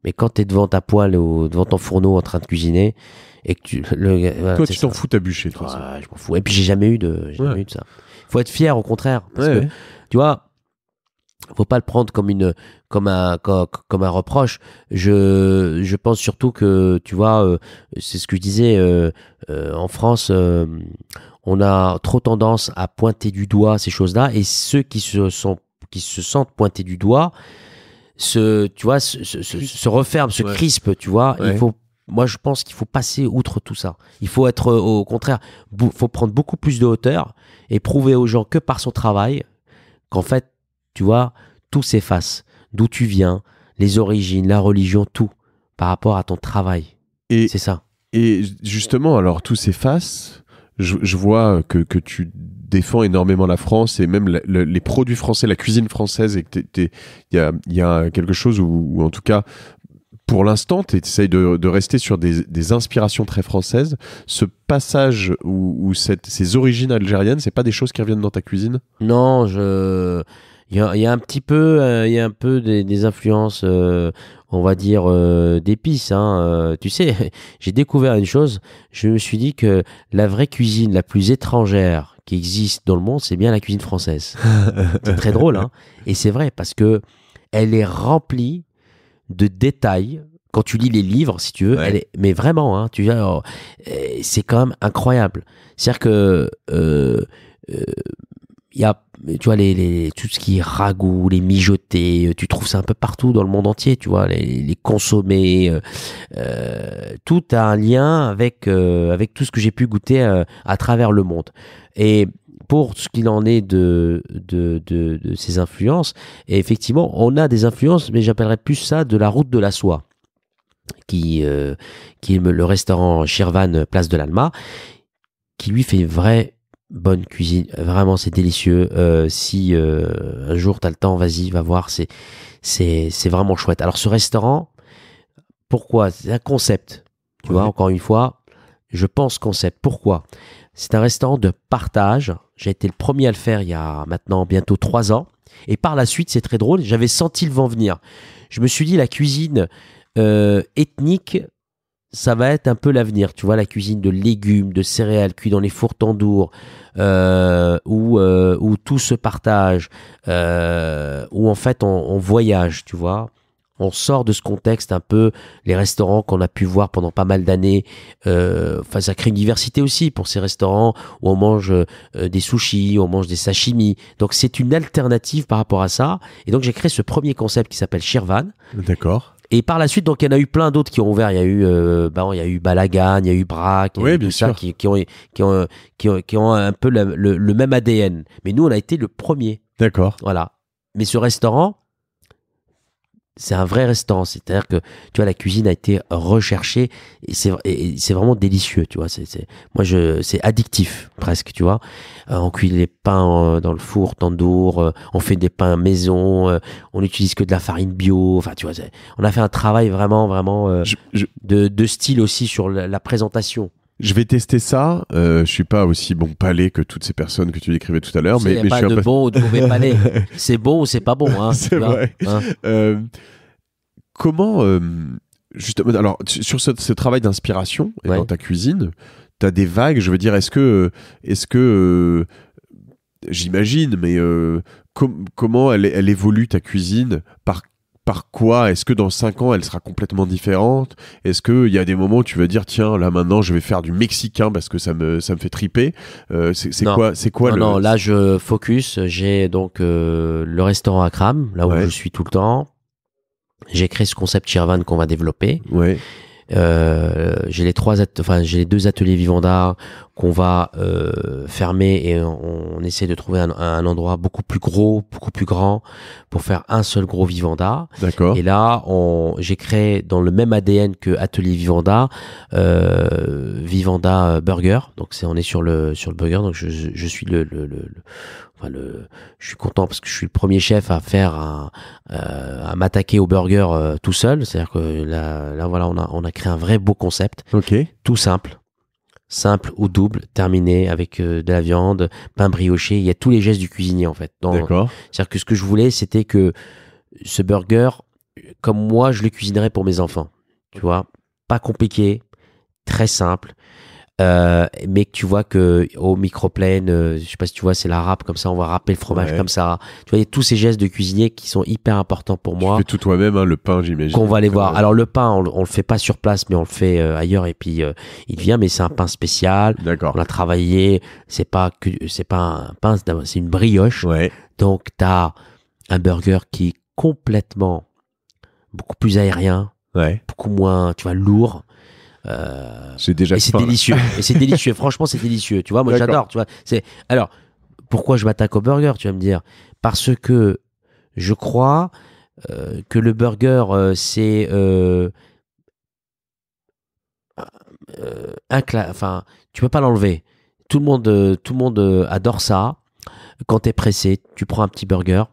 Mais quand tu es devant ta poêle ou devant ton fourneau en train de cuisiner et que toi, tu t'en fous, t'as bûché, de toute façon. Je m'en fous. Et puis, j'ai jamais eu de ça. Il faut être fier, au contraire. Parce que, tu vois, faut pas le prendre comme un reproche. Je pense surtout que, tu vois, c'est ce que je disais, en France, on a trop tendance à pointer du doigt ces choses-là, et ceux qui se sentent pointés du doigt se referment, se crispent, tu vois. Ouais. Moi, je pense qu'il faut passer outre tout ça. Il faut être, au contraire, faut prendre beaucoup plus de hauteur et prouver aux gens que par son travail qu'en fait, tu vois, tout s'efface. D'où tu viens, les origines, la religion, tout, par rapport à ton travail. Et c'est ça. Et justement, alors, tout s'efface. Je vois que tu défends énormément la France et même les produits français, la cuisine française, et que il y a quelque chose où en tout cas, pour l'instant, tu essayes de rester sur des inspirations très françaises. Ce passage ou ces origines algériennes, c'est pas des choses qui reviennent dans ta cuisine? Non, il y a un petit peu, il y a un peu des influences, on va dire, d'épices. Hein. Tu sais, j'ai découvert une chose. Je me suis dit que la vraie cuisine la plus étrangère qui existe dans le monde, c'est bien la cuisine française. C'est très drôle, hein. Et c'est vrai parce que elle est remplie de détails. Quand tu lis les livres, si tu veux, mais vraiment, hein, c'est quand même incroyable. C'est-à-dire que il y a, tu vois, tout ce qui est ragoût, les mijotés, tu trouves ça un peu partout dans le monde entier, tu vois, les consommés, tout a un lien avec tout ce que j'ai pu goûter à travers le monde. Et pour ce qu'il en est de ces influences, et effectivement, on a des influences, mais j'appellerais plus ça de la route de la soie, qui est le restaurant Shirvan Place de l'Alma, qui lui fait une vraie bonne cuisine. Vraiment, c'est délicieux. Si un jour tu as le temps, vas-y, va voir. C'est vraiment chouette. Alors, ce restaurant, pourquoi? C'est un concept. Tu vois, encore une fois, je pense concept. Pourquoi? C'est un restaurant de partage. J'ai été le premier à le faire il y a maintenant bientôt 3 ans. Et par la suite, c'est très drôle, j'avais senti le vent venir. Je me suis dit, la cuisine ethnique, ça va être un peu l'avenir. Tu vois, la cuisine de légumes, de céréales cuits dans les fours tandoors, où tout se partage, où en fait on voyage, tu vois. On sort de ce contexte un peu, les restaurants qu'on a pu voir pendant pas mal d'années. Ça crée une diversité aussi pour ces restaurants où on mange des sushis, où on mange des sashimi. Donc c'est une alternative par rapport à ça. Et donc j'ai créé ce premier concept qui s'appelle Shirvan. D'accord. Et par la suite, donc il y en a eu plein d'autres qui ont ouvert. Il y a eu Balagan, il y a eu Braque, oui, bien sûr. qui ont un peu le même ADN. Mais nous, on a été le premier. D'accord. Voilà. Mais ce restaurant, c'est un vrai restaurant, c'est-à-dire que tu vois, la cuisine a été recherchée et c'est vraiment délicieux, tu vois. C'est addictif presque, tu vois. On cuit les pains dans le four tandoor, on fait des pains maison, on n'utilise que de la farine bio. Enfin, tu vois, on a fait un travail vraiment de style aussi sur la présentation. Je vais tester ça. Je suis pas aussi bon palais que toutes ces personnes que tu décrivais tout à l'heure, mais il n'y a pas de bon ou de mauvais palais. C'est bon ou c'est pas bon, hein. C'est vrai. Hein. Comment justement, alors sur ce travail d'inspiration et dans ta cuisine, tu as des vagues. Je veux dire, est-ce que j'imagine, mais comment elle évolue ta cuisine par quoi? Est-ce que dans 5 ans, elle sera complètement différente? Est-ce qu'il y a des moments où tu vas dire, tiens, là maintenant, je vais faire du mexicain parce que ça me fait triper? C'est quoi Non, là, je focus. J'ai donc le restaurant Akram, là où je suis tout le temps. J'ai créé ce concept Shirvan qu'on va développer. Ouais. J'ai les 2 ateliers Vivanda qu'on va fermer et on essaie de trouver un endroit beaucoup plus gros, beaucoup plus grand pour faire un seul gros Vivanda. D'accord. Et là, j'ai créé dans le même ADN que Atelier Vivanda, Vivanda Burger. Donc on est sur le burger. Donc je suis je suis content parce que je suis le premier chef à à m'attaquer au burger tout seul. C'est-à-dire que là voilà, on a créé un vrai beau concept. Ok. Tout simple ou double, terminé avec de la viande, pain brioché. Il y a tous les gestes du cuisinier en fait. D'accord. C'est-à-dire que ce que je voulais, c'était que ce burger, comme moi, je le cuisinerais pour mes enfants. Tu vois, pas compliqué, très simple. Mais que tu vois que au microplane, je sais pas si tu vois, c'est la râpe comme ça, on va râper le fromage comme ça. Tu vois, il y a tous ces gestes de cuisinier qui sont hyper importants pour moi. Tu fais tout toi-même, hein, le pain, j'imagine. Qu'on va aller voir. Alors le pain, on le fait pas sur place, mais on le fait ailleurs et puis il vient. Mais c'est un pain spécial. D'accord. On a travaillé. C'est pas un pain, c'est une brioche. Ouais. Donc t'as un burger qui est complètement beaucoup plus aérien, beaucoup moins, tu vois, lourd. C'est déjà et c'est délicieux. Et c'est délicieux. Franchement, c'est délicieux. Tu vois, moi j'adore. Tu vois, alors pourquoi je m'attaque au burger, tu vas me dire? Parce que je crois que le burger c'est enfin, tu peux pas l'enlever. Tout le monde adore ça. Quand t'es pressé, tu prends un petit burger.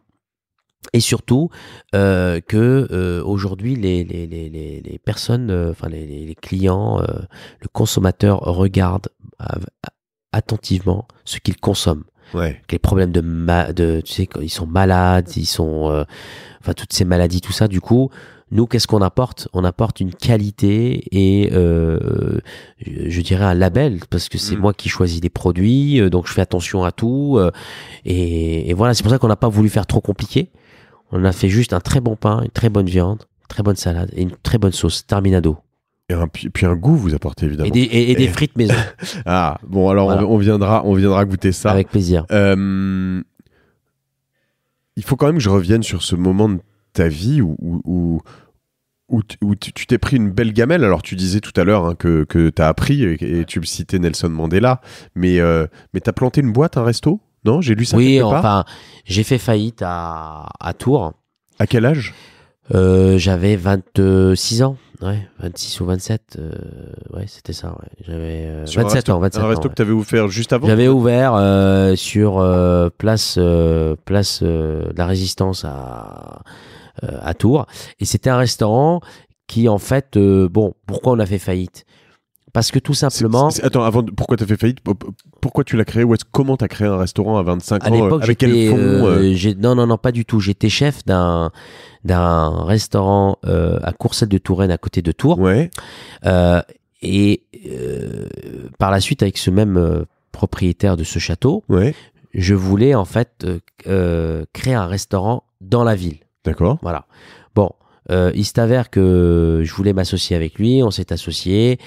Et surtout que aujourd'hui les personnes, les clients, le consommateur regarde attentivement ce qu'il consomme. Ouais. Les problèmes tu sais, quand ils sont malades, toutes ces maladies, tout ça. Du coup, nous, qu'est-ce qu'on apporte? On apporte une qualité et je dirais un label parce que c'est moi qui choisis les produits, donc je fais attention à tout. Et voilà, c'est pour ça qu'on n'a pas voulu faire trop compliqué. On a fait juste un très bon pain, une très bonne viande, une très bonne salade et une très bonne sauce terminado. Et puis un goût, vous apportez évidemment. Et des frites maison. Ah, bon, alors voilà. on viendra goûter ça. Avec plaisir. il faut quand même que je revienne sur ce moment de ta vie où tu t'es pris une belle gamelle. Alors, tu disais tout à l'heure hein, que tu as appris, et tu citais Nelson Mandela, mais tu as planté une boîte, un resto? Non, j'ai lu ça quelque part. Oui, enfin, j'ai fait faillite à Tours. À quel âge? J'avais 26 ans, ouais, 26 ou 27, ouais, c'était ça, ouais. J'avais 27 ans, 27 un resto ans, que tu avais ouvert juste avant? J'avais ouvert sur place de la Résistance à Tours, et c'était un restaurant qui, en fait, bon, pourquoi on a fait faillite? Parce que tout simplement... Attends, pourquoi tu as fait faillite? Pourquoi tu l'as créé? Comment tu as créé un restaurant à 25 À ans? l'époque, avec quel fonds? Non, pas du tout. J'étais chef d'un restaurant à Courcelles de Touraine, à côté de Tours. Ouais. Et par la suite, avec ce même propriétaire de ce château, Ouais. je voulais en fait créer un restaurant dans la ville. D'accord. Voilà. Bon, il s'avère que je voulais m'associer avec lui, on s'est associés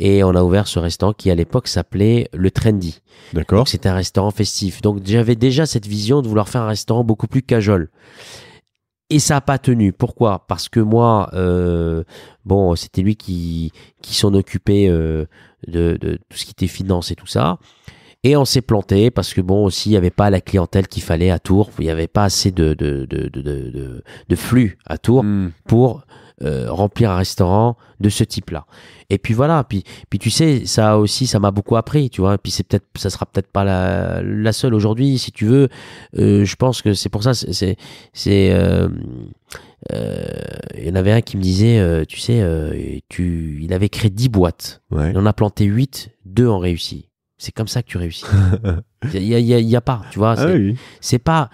et on a ouvert ce restaurant qui à l'époque s'appelait le Trendy. D'accord. Donc c'était un restaurant festif. Donc j'avais déjà cette vision de vouloir faire un restaurant beaucoup plus casual. Et ça n'a pas tenu. Pourquoi? Parce que moi, bon, c'était lui qui s'en occupait de tout ce qui était finance et tout ça. Et on s'est planté parce que bon, aussi, il n'y avait pas la clientèle qu'il fallait à Tours. Il n'y avait pas assez de flux à Tours pour remplir un restaurant de ce type-là. Et puis voilà, puis tu sais, ça aussi, ça m'a beaucoup appris, tu vois. Et puis ça sera peut-être pas la seule aujourd'hui, si tu veux. Je pense que c'est pour ça, il y en avait un qui me disait, tu sais, il avait créé 10 boîtes. Ouais. Il en a planté 8, 2 ont réussi. C'est comme ça que tu réussis. Il y a pas, tu vois. C'est pas...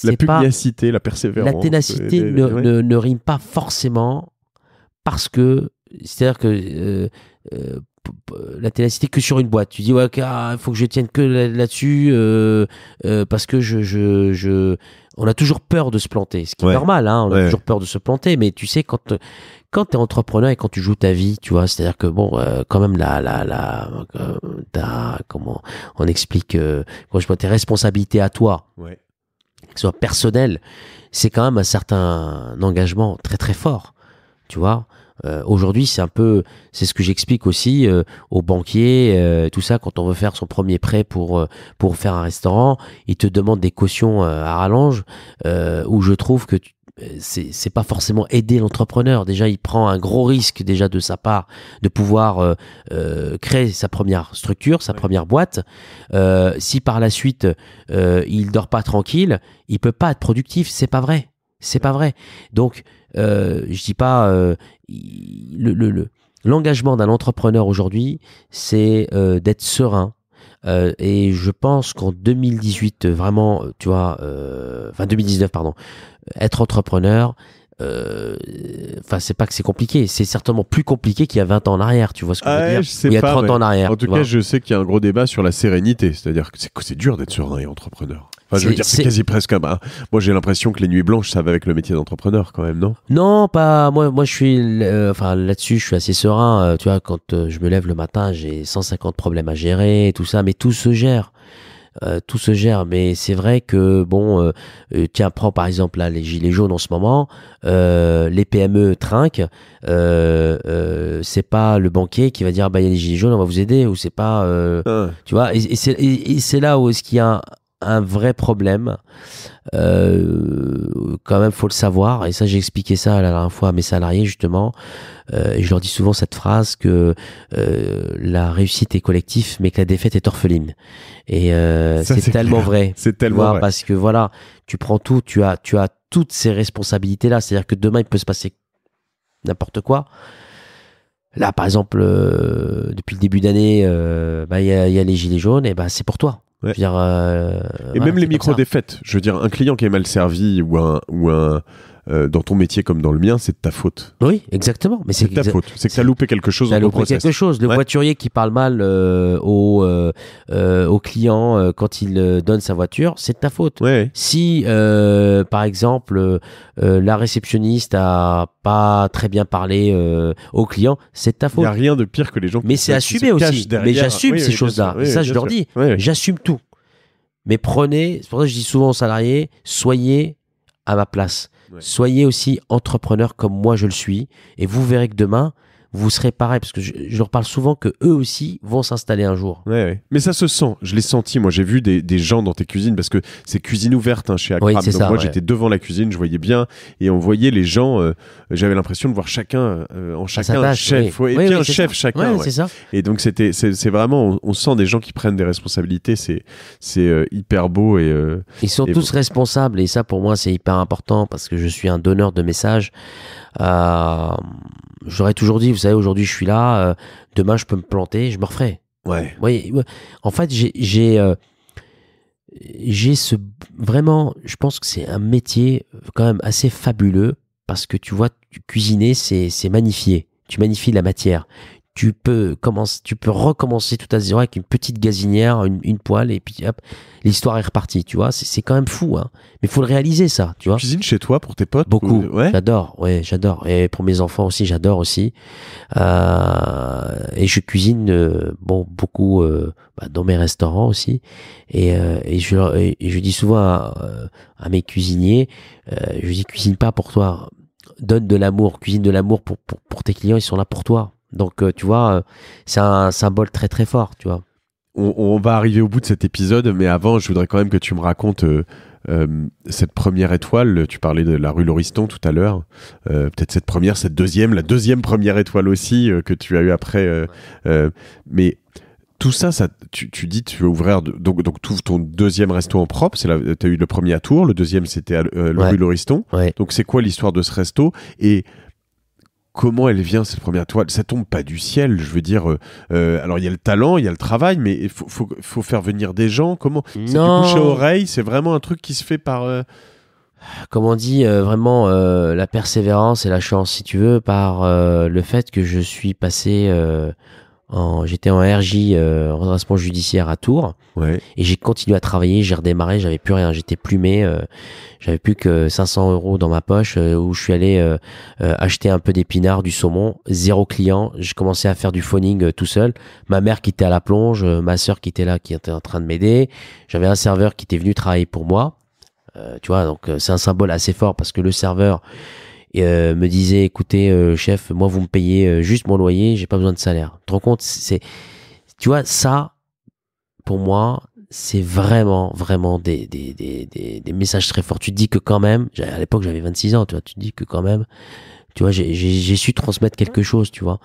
La pugnacité, la persévérance. La ténacité ne rime pas forcément parce que... C'est-à-dire que la ténacité que sur une boîte. Tu dis, ouais, il faut que je tienne que là-dessus parce que on a toujours peur de se planter. Ce qui est normal, hein, on a toujours peur de se planter. Mais tu sais, quand tu es entrepreneur et quand tu joues ta vie, tu vois, c'est-à-dire que bon, quand même, comment on explique, quand tes responsabilités à toi, que ce soit personnel, c'est quand même un certain engagement très très fort, tu vois. Aujourd'hui, c'est ce que j'explique aussi aux banquiers, tout ça, quand on veut faire son premier prêt pour faire un restaurant, ils te demandent des cautions à rallonge, où je trouve que c'est pas forcément aider l'entrepreneur. Déjà, il prend un gros risque déjà de sa part de pouvoir créer sa première structure, sa première boîte. Si par la suite il dort pas tranquille, il peut pas être productif. C'est pas vrai. C'est pas vrai. Donc, je dis pas l'engagement d'un entrepreneur aujourd'hui, c'est d'être serein. Et je pense qu'en 2018, vraiment, tu vois, 2019, pardon, être entrepreneur, c'est pas que c'est compliqué, c'est certainement plus compliqué qu'il y a 20 ans en arrière, tu vois ce que je veux dire? Il y a 30 ans en arrière. En tout cas, je sais qu'il y a un gros débat sur la sérénité, c'est-à-dire que c'est dur d'être serein et entrepreneur. Enfin, je veux dire, c'est quasi presque moi, j'ai l'impression que les nuits blanches, ça va avec le métier d'entrepreneur quand même, non? Non, pas moi. Je suis, là-dessus, je suis assez serein. Tu vois, quand je me lève le matin, j'ai 150 problèmes à gérer, tout ça, mais tout se gère. Mais c'est vrai que bon, tiens, prends par exemple là les gilets jaunes en ce moment, les PME trinquent, c'est pas le banquier qui va dire bah il y a les gilets jaunes, on va vous aider, ou c'est pas, tu vois, et c'est là où est-ce qu'il y a un vrai problème. Quand même, faut le savoir, et ça j'ai expliqué ça la dernière fois à mes salariés justement, et je leur dis souvent cette phrase que la réussite est collective mais que la défaite est orpheline, et c'est tellement vrai. C'est tellement vrai, parce que voilà, tu prends tout, tu as toutes ces responsabilités là, c'est-à-dire que demain il peut se passer n'importe quoi. Là par exemple, depuis le début d'année, il y a les gilets jaunes, et c'est pour toi. Ouais. Je veux dire, et même les micro-défaites. Je veux dire, un client qui est mal servi ou un dans ton métier comme dans le mien, c'est de ta faute. Oui, exactement. Mais c'est de ta faute. C'est que tu as loupé quelque chose dans ton process. Le voiturier qui parle mal au client quand il donne sa voiture, c'est de ta faute. Ouais. Si, par exemple, la réceptionniste a pas très bien parlé au client, c'est de ta faute. Il n'y a rien de pire que les gens qui c'est assumé aussi. Mais j'assume ces choses-là. Et ça, je leur dis. J'assume tout. Mais c'est pour ça que je dis souvent aux salariés, soyez à ma place. Ouais. Soyez aussi entrepreneur comme moi je le suis, et vous verrez que demain, vous serez pareil, parce que je leur parle souvent que eux aussi vont s'installer un jour. Ouais. Mais ça se sent, je l'ai senti. Moi, j'ai vu des gens dans tes cuisines, parce que c'est cuisine ouverte chez Akram. Oui, c'est Donc ça, moi, ouais. j'étais devant la cuisine, je voyais bien, et on voyait les gens. J'avais l'impression de voir chacun en chacun un tâche, chef, oui. et Oui, puis oui, un c'est chef ça. chacun. Ouais, c'est ça. Et donc c'est vraiment, on sent des gens qui prennent des responsabilités. C'est hyper beau et Ils sont et tous responsables, et ça pour moi c'est hyper important parce que je suis un donneur de messages. J'aurais toujours dit, vous savez, aujourd'hui je suis là, demain je peux me planter, je me referai. ouais. Oui, en fait j'ai ce vraiment, je pense que c'est un métier quand même assez fabuleux parce que tu vois, cuisiner c'est magnifier. Tu magnifies la matière. Tu peux recommencer tout à zéro avec une petite gazinière, une poêle, et puis hop, l'histoire est repartie, tu vois. C'est quand même fou, hein. Mais il faut le réaliser, ça, tu vois. Cuisine chez toi pour tes potes? Beaucoup. Ouais. J'adore. Et pour mes enfants aussi, j'adore aussi. Et je cuisine, beaucoup dans mes restaurants aussi. Et je dis souvent à mes cuisiniers, je dis cuisine pas pour toi, donne de l'amour, cuisine de l'amour pour tes clients, ils sont là pour toi. Donc, tu vois, c'est un symbole très très fort, tu vois. On va arriver au bout de cet épisode, mais avant, je voudrais quand même que tu me racontes cette première étoile. Tu parlais de la rue Lauriston tout à l'heure. Peut-être cette deuxième, la deuxième première étoile aussi que tu as eu après. Mais tout ça, tu dis tu veux ouvrir donc tu ouvres ton deuxième resto en propre. Tu as eu le premier à Tours, le deuxième c'était à rue Lauriston. Ouais. Donc c'est quoi l'histoire de ce resto et comment elle vient cette première étoile? Ça tombe pas du ciel, je veux dire. Alors il y a le talent, il y a le travail, mais il faut faire venir des gens. Comment? C'est du bouche à oreille. C'est vraiment un truc qui se fait par. Comme on dit, vraiment la persévérance et la chance, si tu veux, par le fait que je suis passé j'étais en RJ, redressement judiciaire à Tours, Ouais. et j'ai continué à travailler, j'ai redémarré, j'avais plus rien, j'étais plumé, j'avais plus que 500 € dans ma poche, où je suis allé acheter un peu d'épinards, du saumon, 0 client, j'ai commencé à faire du phoning tout seul, ma mère qui était à la plonge, ma sœur qui était là, qui était en train de m'aider, j'avais un serveur qui était venu travailler pour moi, tu vois, donc c'est un symbole assez fort parce que le serveur me disait, écoutez chef, moi vous me payez juste mon loyer, j'ai pas besoin de salaire. Tu te rends compte, tu vois, ça pour moi c'est vraiment des messages très forts. Tu te dis que quand même, à l'époque j'avais 26 ans, tu vois, tu te dis que quand même, tu vois, j'ai su transmettre quelque chose, tu vois.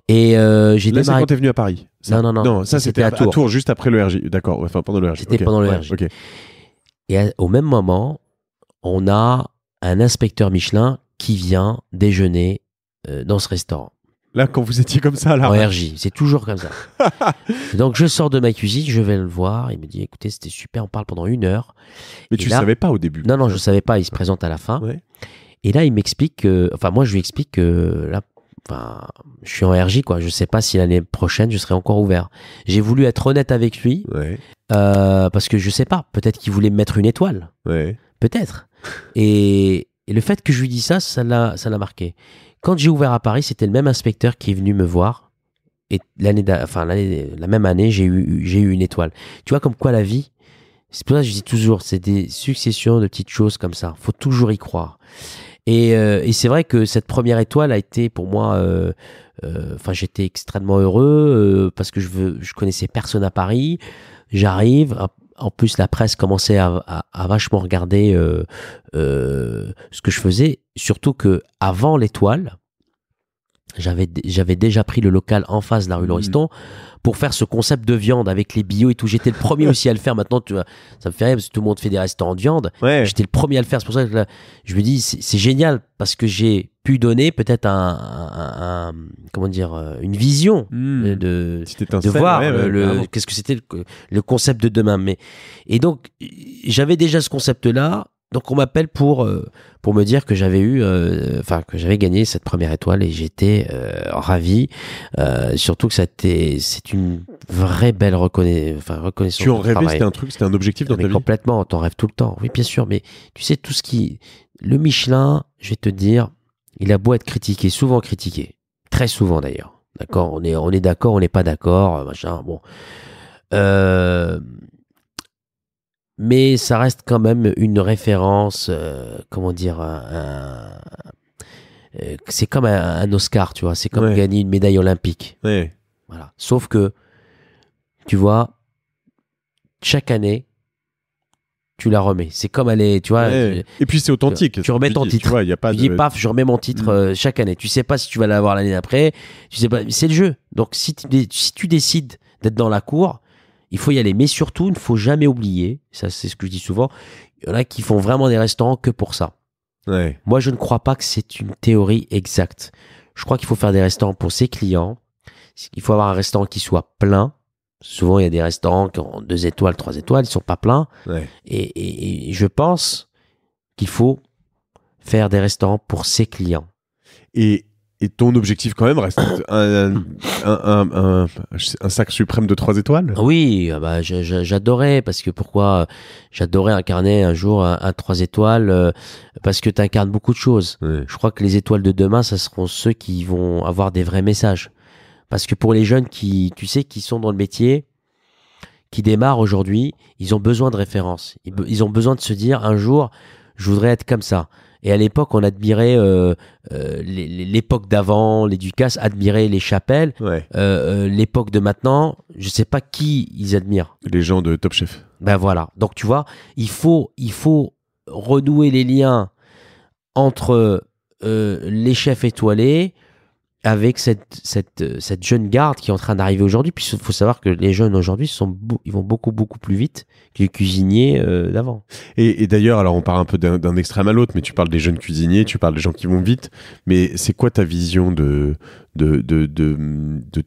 Et j'ai Là, c'est démarré. quand t'es venu à Paris. Ça. Non, ça c'était à Tours, juste après le RJ. D'accord, enfin pendant le RJ. C'était Okay. pendant le RJ. Ok. Et au même moment, on a un inspecteur Michelin qui vient déjeuner dans ce restaurant. Là, quand vous étiez comme ça, là. En RJ, c'est toujours comme ça. Donc je sors de ma cuisine, je vais le voir, il me dit écoutez, c'était super, on parle pendant 1 heure. Mais tu savais pas au début. Non, je savais pas, il se présente à la fin. Ouais. Et là, il m'explique que, enfin moi je lui explique que là, enfin, je suis en RJ quoi, je sais pas si l'année prochaine je serai encore ouvert. J'ai voulu être honnête avec lui, Ouais. parce que je sais pas, peut-être qu'il voulait me mettre une étoile, Ouais. peut-être. Et le fait que je lui dise ça l'a marqué. Quand j'ai ouvert à Paris, c'était le même inspecteur qui est venu me voir. Et la même année, j'ai eu une étoile. Tu vois comme quoi la vie, c'est pour ça que je dis toujours, c'est des successions de petites choses comme ça. Faut toujours y croire. Et c'est vrai que cette première étoile a été pour moi, j'étais extrêmement heureux parce que je connaissais personne à Paris. J'arrive. En plus, la presse commençait à vachement regarder ce que je faisais. Surtout que avant l'étoile, j'avais déjà pris le local en face de la rue Lauriston pour faire ce concept de viande avec les bio et tout. J'étais le premier aussi à le faire. Maintenant, tu vois, ça me fait rire parce que tout le monde fait des restaurants de viande. Ouais. J'étais le premier à le faire. C'est pour ça que là, je me dis, c'est génial parce que j'ai pu donner peut-être une vision de voir qu'est-ce que c'était le concept de demain. Et donc, j'avais déjà ce concept-là. Donc on m'appelle pour me dire que j'avais que j'avais gagné cette première étoile et j'étais ravi. Surtout que c'est une vraie belle reconnaissance. Tu en rêvais, c'était un objectif dans ta vie. Complètement, t'en rêves tout le temps. Oui, bien sûr, mais tu sais tout le Michelin, je vais te dire, il a beau être critiqué, souvent critiqué, très souvent d'ailleurs. D'accord, on est d'accord, on n'est pas d'accord, machin. Bon. mais ça reste quand même une référence, comment dire, c'est comme un Oscar, tu vois, c'est comme gagner une médaille olympique. Ouais. Voilà. Sauf que, tu vois, chaque année, tu la remets. C'est comme elle est, tu vois. Et puis c'est authentique. Tu remets ton titre. Tu vois, y a pas tu dis, paf, je remets mon titre chaque année. Tu sais pas si tu vas l'avoir l'année d'après. Tu sais pas. C'est le jeu. Donc si tu décides d'être dans la cour, il faut y aller. Mais surtout, il ne faut jamais oublier, ça c'est ce que je dis souvent, il y en a qui font vraiment des restaurants que pour ça. Ouais. Moi, je ne crois pas que c'est une théorie exacte. Je crois qu'il faut faire des restaurants pour ses clients. Il faut avoir un restaurant qui soit plein. Souvent, il y a des restaurants qui ont 2 étoiles, 3 étoiles, ils sont pas pleins. Ouais. Et je pense qu'il faut faire des restaurants pour ses clients. Et ton objectif quand même reste un sac suprême de 3 étoiles? Oui, bah, j'adorais, parce que pourquoi? J'adorais incarner un jour un 3 étoiles, parce que tu incarnes beaucoup de choses. Ouais. Je crois que les étoiles de demain, ça seront ceux qui vont avoir des vrais messages. Parce que pour les jeunes qui sont dans le métier, qui démarrent aujourd'hui, ils ont besoin de références. Ils ont besoin de se dire, un jour, je voudrais être comme ça. Et à l'époque, on admirait l'époque d'avant, les Ducasse admiraient les Chapelle. Ouais. L'époque de maintenant, je sais pas qui ils admirent. Les gens de Top Chef. Ben voilà. Donc tu vois, il faut renouer les liens entre les chefs étoilés avec cette jeune garde qui est en train d'arriver aujourd'hui. Puis il faut savoir que les jeunes aujourd'hui ils vont beaucoup plus vite que les cuisiniers d'avant. Et d'ailleurs, alors on parle un peu d'un extrême à l'autre, mais tu parles des jeunes cuisiniers, tu parles des gens qui vont vite. Mais c'est quoi ta vision de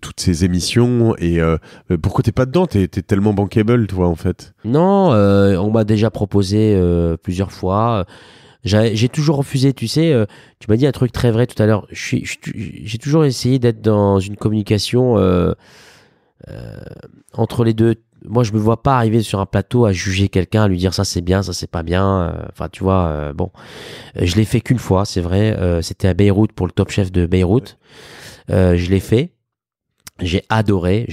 toutes ces émissions et pourquoi t'es pas dedans? T'es tellement bankable, toi, en fait. Non, on m'a déjà proposé plusieurs fois. J'ai toujours refusé, tu sais. Tu m'as dit un truc très vrai tout à l'heure. J'ai toujours essayé d'être dans une communication entre les deux. Moi, je me vois pas arriver sur un plateau à juger quelqu'un, à lui dire ça c'est bien, ça c'est pas bien. Enfin, tu vois, bon. Je l'ai fait qu'une fois, c'est vrai. C'était à Beyrouth pour le Top Chef de Beyrouth. Je l'ai fait. J'ai adoré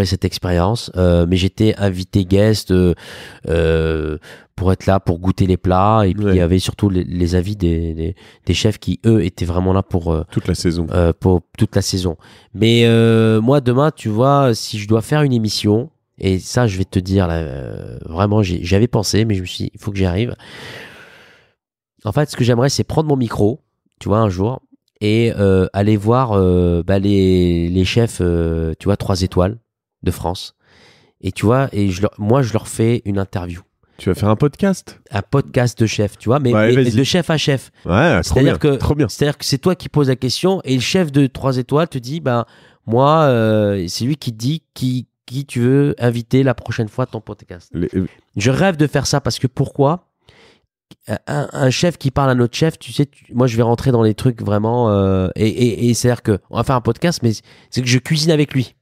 cette expérience, mais j'étais invité guest pour être là, pour goûter les plats, et puis il y avait surtout les avis des chefs qui eux étaient vraiment là pour toute la saison. Pour toute la saison. Mais moi demain, tu vois, si je dois faire une émission, et ça je vais te dire là, vraiment j'avais pensé, mais je me suis dit, il faut que j'y arrive. En fait, ce que j'aimerais, c'est prendre mon micro, tu vois, un jour, et aller voir les chefs, tu vois, 3 étoiles de France. Et tu vois, et moi, je leur fais une interview. Tu vas faire un podcast? Un podcast de chef, tu vois, mais de chef à chef. Ouais, trop bien. C'est-à-dire que c'est toi qui poses la question, et le chef de 3 étoiles te dit, ben, moi, c'est lui qui te dit qui tu veux inviter la prochaine fois à ton podcast. Je rêve de faire ça, parce que pourquoi? Un chef qui parle à un autre chef, tu sais, moi je vais rentrer dans les trucs vraiment et c'est-à-dire que on va faire un podcast, mais c'est que je cuisine avec lui.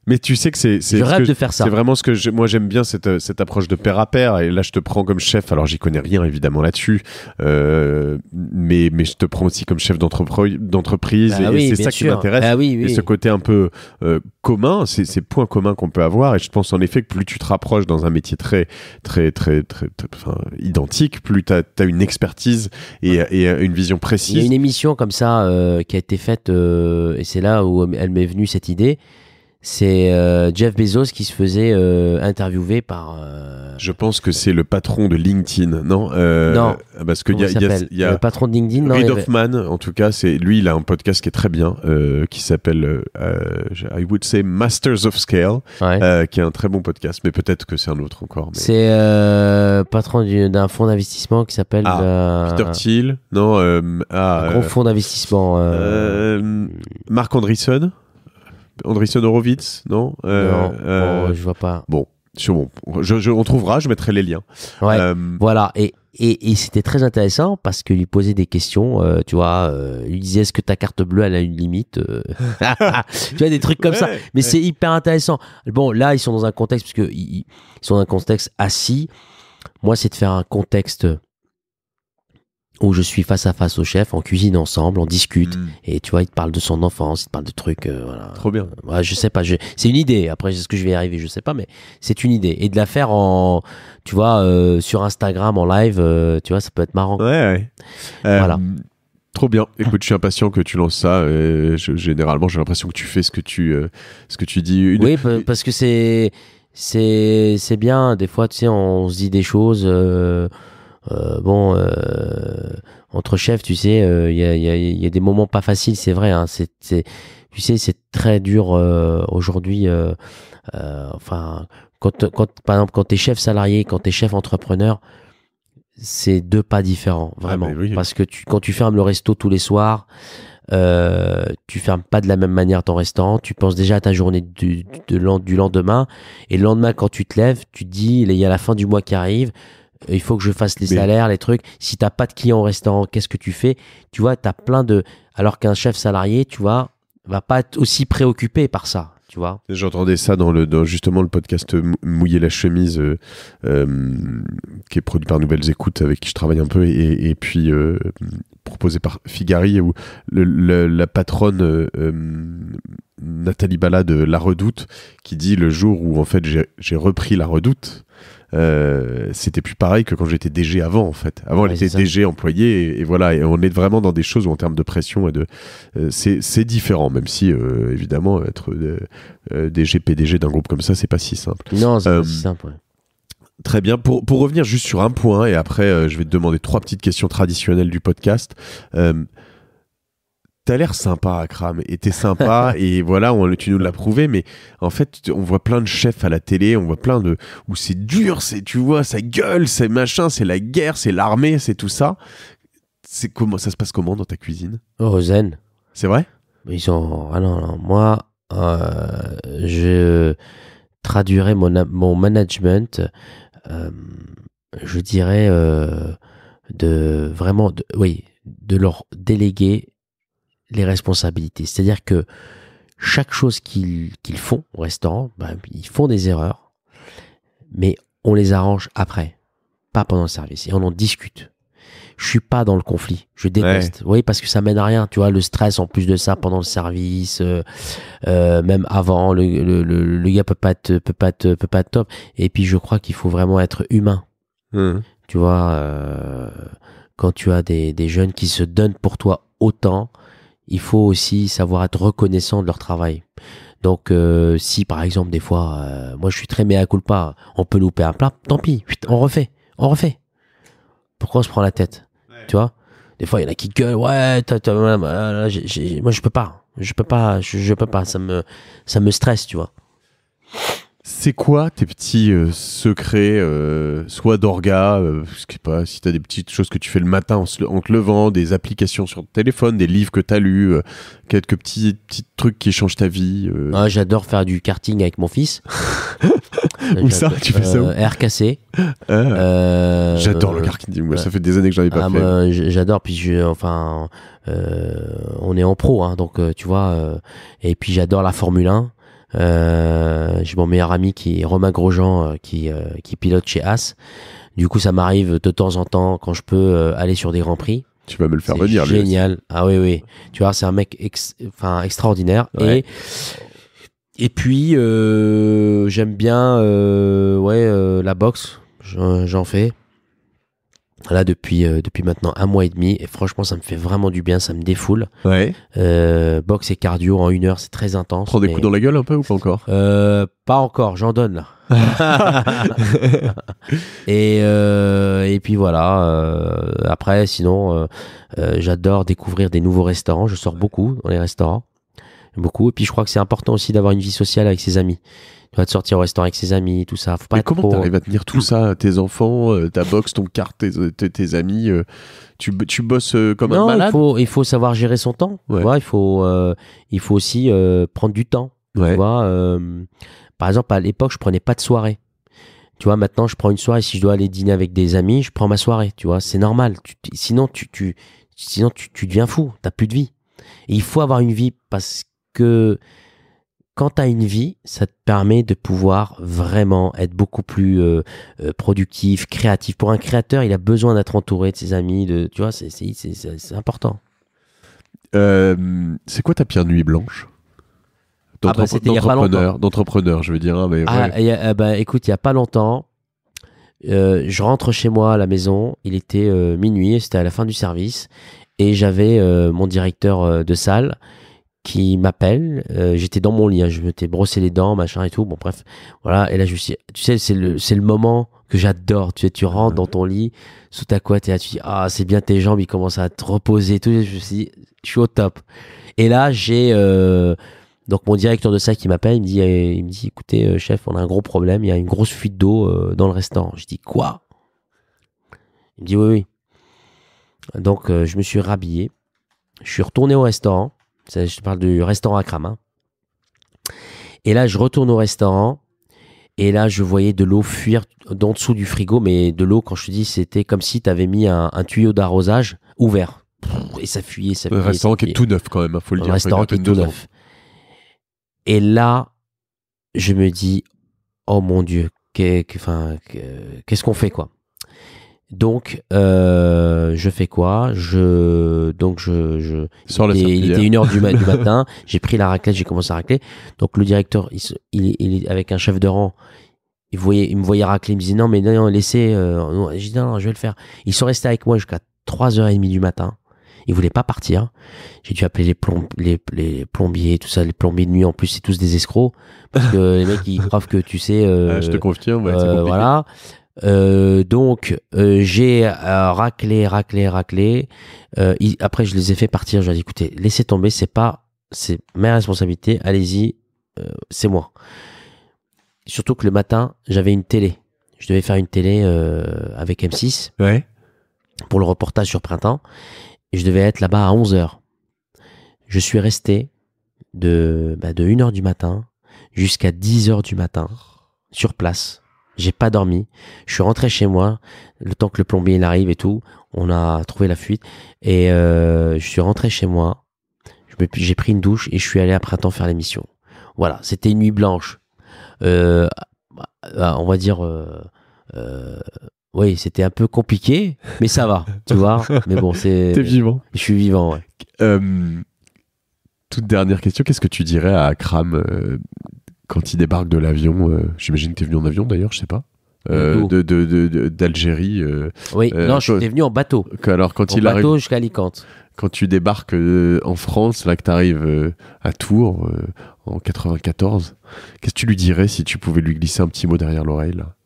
Mais tu sais que je rêve de faire ça. C'est vraiment ce que moi j'aime bien, cette approche de pair à pair. Et là, je te prends comme chef. Alors, j'y connais rien évidemment là-dessus, mais je te prends aussi comme chef d'entreprise. Ah et oui, c'est ça sûr. qui m'intéresse. Ah oui. Et ce côté un peu commun, ces points communs qu'on peut avoir. Et je pense en effet que plus tu te rapproches dans un métier très identique, plus tu as une expertise et une vision précise. Il y a une émission comme ça qui a été faite, et c'est là où elle m'est venue cette idée. C'est Jeff Bezos qui se faisait interviewer par... Je pense que c'est le patron de LinkedIn, non? Non. Parce qu'il y a le patron de LinkedIn. Non, Reid Hoffman, en tout cas, lui, il a un podcast qui est très bien, qui s'appelle I would say Masters of Scale, qui est un très bon podcast, mais peut-être que c'est un autre encore. Mais... C'est patron d'un fonds d'investissement qui s'appelle... Peter Thiel, non? Un gros fonds d'investissement. Marc Andreessen Horowitz, non? Non, je vois pas. Bon, on trouvera, je mettrai les liens. Ouais, voilà. Et c'était très intéressant parce qu'il lui posait des questions, tu vois, il lui disait est-ce que ta carte bleue elle a une limite tu vois, des trucs comme ça. Mais c'est hyper intéressant. Bon, là, ils sont dans un contexte, parce que ils sont dans un contexte assis. Moi, c'est de faire un contexte où je suis face à face au chef, on cuisine ensemble, on discute, et tu vois, il te parle de son enfance, il te parle de trucs, voilà. Trop bien. Ouais, je sais pas, c'est une idée. Après, est-ce que je vais y arriver, je sais pas, mais c'est une idée. Et de la faire tu vois, sur Instagram en live, tu vois, ça peut être marrant. Ouais. Voilà. Trop bien. Écoute, je suis impatient que tu lances ça. Généralement, j'ai l'impression que tu fais ce que tu dis. Oui, parce que c'est bien. Des fois, tu sais, on se dit des choses. Entre chefs, tu sais, il y a des moments pas faciles, c'est vrai. Hein, tu sais, c'est très dur aujourd'hui. Enfin, par exemple, quand t'es chef salarié, quand t'es chef entrepreneur, c'est deux pas différents, vraiment. Ah, oui. Parce que quand tu fermes le resto tous les soirs, tu fermes pas de la même manière ton restaurant. Tu penses déjà à ta journée du lendemain. Et le lendemain, quand tu te lèves, tu te dis, il y a la fin du mois qui arrive. Il faut que je fasse les salaires, les trucs. Si t'as pas de clients au restaurant, qu'est-ce que tu fais? Tu vois, t'as plein de... Alors qu'un chef salarié, tu vois, va pas être aussi préoccupé par ça, tu vois. J'entendais ça dans justement le podcast Mouiller la chemise qui est produit par Nouvelles Écoutes, avec qui je travaille un peu, et puis proposé par Figari, où la patronne Nathalie Bala de La Redoute, qui dit le jour où en fait j'ai repris La Redoute, c'était plus pareil que quand j'étais DG avant, en fait. Avant, elle était DG employée, et voilà. Et on est vraiment dans des choses où, en termes de pression et c'est différent, même si évidemment être DG PDG d'un groupe comme ça, c'est pas si simple. Non, c'est pas si simple. Ouais. Très bien. Pour revenir juste sur un point, et après je vais te demander 3 petites questions traditionnelles du podcast. T'as l'air sympa, Akram, et t'es sympa, et voilà, tu nous l'as prouvé, mais en fait, on voit plein de chefs à la télé, on voit plein où c'est dur, tu vois, ça gueule, c'est machin, c'est la guerre, c'est l'armée, c'est tout ça. Ça se passe comment dans ta cuisine? Zen. C'est vrai? Ah non, moi, je traduirais mon management, je dirais, de leur déléguer les responsabilités. C'est-à-dire que chaque chose qu'ils font au restaurant, ils font des erreurs, mais on les arrange après, pas pendant le service, et on en discute. Je suis pas dans le conflit, je déteste. Oui, parce que ça mène à rien, tu vois, le stress en plus de ça pendant le service, même avant, le gars peut pas être top. Et puis je crois qu'il faut vraiment être humain. Tu vois, quand tu as des jeunes qui se donnent pour toi autant, il faut aussi savoir être reconnaissant de leur travail. Donc, si par exemple, des fois, moi je suis très mea culpa, on peut louper un plat, tant pis, on refait. Pourquoi on se prend la tête? Tu vois? Des fois, il y en a qui gueulent, ouais, moi je peux pas, ça me stresse, tu vois. C'est quoi tes petits secrets, soit d'orga, je sais pas, si t'as des petites choses que tu fais le matin en te levant, des applications sur ton téléphone, des livres que t'as lus, quelques petits trucs qui changent ta vie. J'adore faire du karting avec mon fils. Où ça? Tu fais ça où? RKC. J'adore le karting. Moi, ça fait des années que j'en ai pas fait. Moi, j'adore. Puis on est en pro, hein, donc tu vois. Et puis j'adore la Formule 1. J'ai mon meilleur ami qui est Romain Grosjean, qui pilote chez As. Du coup, ça m'arrive de temps en temps, quand je peux, aller sur des grands prix. Tu vas me le faire venir. Génial. Ah oui. Tu vois, c'est un mec extraordinaire. Ouais. Et puis j'aime bien la boxe. J'en fais. Là depuis maintenant 1 mois et demi, et franchement ça me fait vraiment du bien, ça me défoule. Ouais. Boxe et cardio en 1 heure, c'est très intense. Prends des coups dans la gueule un peu ou pas encore? Pas encore, j'en donne là. Et puis voilà. Après sinon, j'adore découvrir des nouveaux restaurants. Je sors beaucoup dans les restaurants, beaucoup. Et puis je crois que c'est important aussi d'avoir une vie sociale avec ses amis. Tu vas te sortir au restaurant avec ses amis, tout ça. Faut pas Mais être comment t'arrives à tenir tout ça? Tes enfants, ta boxe, ton kart, tes amis, tu bosses comme un malade? Il faut savoir gérer son temps. Ouais. Tu vois, il faut aussi prendre du temps. Ouais. Tu vois, par exemple, à l'époque, je prenais pas de soirée. Tu vois, maintenant, je prends une soirée. Si je dois aller dîner avec des amis, je prends ma soirée. Tu vois, c'est normal. Sinon, tu deviens fou. T'as plus de vie. Et il faut avoir une vie, parce que quand tu as une vie, ça te permet de pouvoir vraiment être beaucoup plus productif, créatif. Pour un créateur, il a besoin d'être entouré de ses amis, tu vois, c'est important. C'est quoi ta pire nuit blanche C'était il y a pas longtemps. d'entrepreneur, je veux dire. Hein, mais ouais. Écoute, il y a pas longtemps, je rentre chez moi à la maison, il était minuit, c'était à la fin du service, et j'avais mon directeur de salle qui m'appelle. J'étais dans mon lit, hein, je m'étais brossé les dents, machin et tout. Bon, bref, voilà. Et là, je me suis dit, tu sais, c'est le moment que j'adore. Tu sais, tu rentres dans ton lit, sous ta couette, et là, tu dis, ah, c'est bien, tes jambes, ils commencent à te reposer et tout. Je me suis dit, je suis au top. Et là, j'ai donc mon directeur de salle qui m'appelle, il me dit, écoutez, chef, on a un gros problème, il y a une grosse fuite d'eau dans le restaurant. Je dis, quoi? Il me dit, oui, oui. Donc, je me suis rhabillé. Je suis retourné au restaurant. Je te parle du restaurant Akram. Hein. Et là, je retourne au restaurant. Et là, je voyais de l'eau fuir d'en dessous du frigo. Mais de l'eau, quand je te dis, c'était comme si tu avais mis un tuyau d'arrosage ouvert. Et ça fuyait, ça fuyait. Le restaurant qui est tout neuf quand même, il faut le dire. Le restaurant qui est tout neuf. Et là, je me dis, oh mon Dieu, qu'est-ce qu'on fait, quoi? Donc, je fais quoi? Il était 1h du matin. J'ai pris la raclette, j'ai commencé à racler. Donc, le directeur, il avec un chef de rang, il me voyait racler. Il me disait, non, mais non, laissez. J'ai dit, non, je vais le faire. Ils sont restés avec moi jusqu'à 3h30 du matin. Ils voulaient pas partir. J'ai dû appeler les plombiers, tout ça, les plombiers de nuit. En plus, c'est tous des escrocs. Parce que les mecs, ils croient que tu sais. Je te confirme, ouais, c'est compliqué. Voilà. Donc j'ai raclé. Après je les ai fait partir. Je leur ai dit, écoutez, laissez tomber, c'est ma responsabilité. Allez-y, c'est moi. Surtout que le matin, j'avais une télé. Je devais faire une télé avec M6 pour le reportage sur Printemps. Et je devais être là-bas à 11h. Je suis resté de 1h du matin jusqu'à 10h du matin sur place. J'ai pas dormi. Je suis rentré chez moi le temps que le plombier il arrive et tout. On a trouvé la fuite et je suis rentré chez moi. J'ai pris une douche et je suis allé à Printemps faire l'émission. Voilà, c'était une nuit blanche. On va dire, oui, c'était un peu compliqué, mais ça va, tu vois. Mais bon, T'es vivant. Je suis vivant, ouais. Toute dernière question, qu'est-ce que tu dirais à Akram quand il débarque de l'avion? J'imagine que t'es venu en avion d'ailleurs, je sais pas. D'Algérie. Oui, non, je suis venu en bateau. Alors quand il arrive jusqu'à Alicante. Quand tu débarques en France, là que t'arrives à Tours en 94, qu'est-ce que tu lui dirais si tu pouvais lui glisser un petit mot derrière l'oreille là?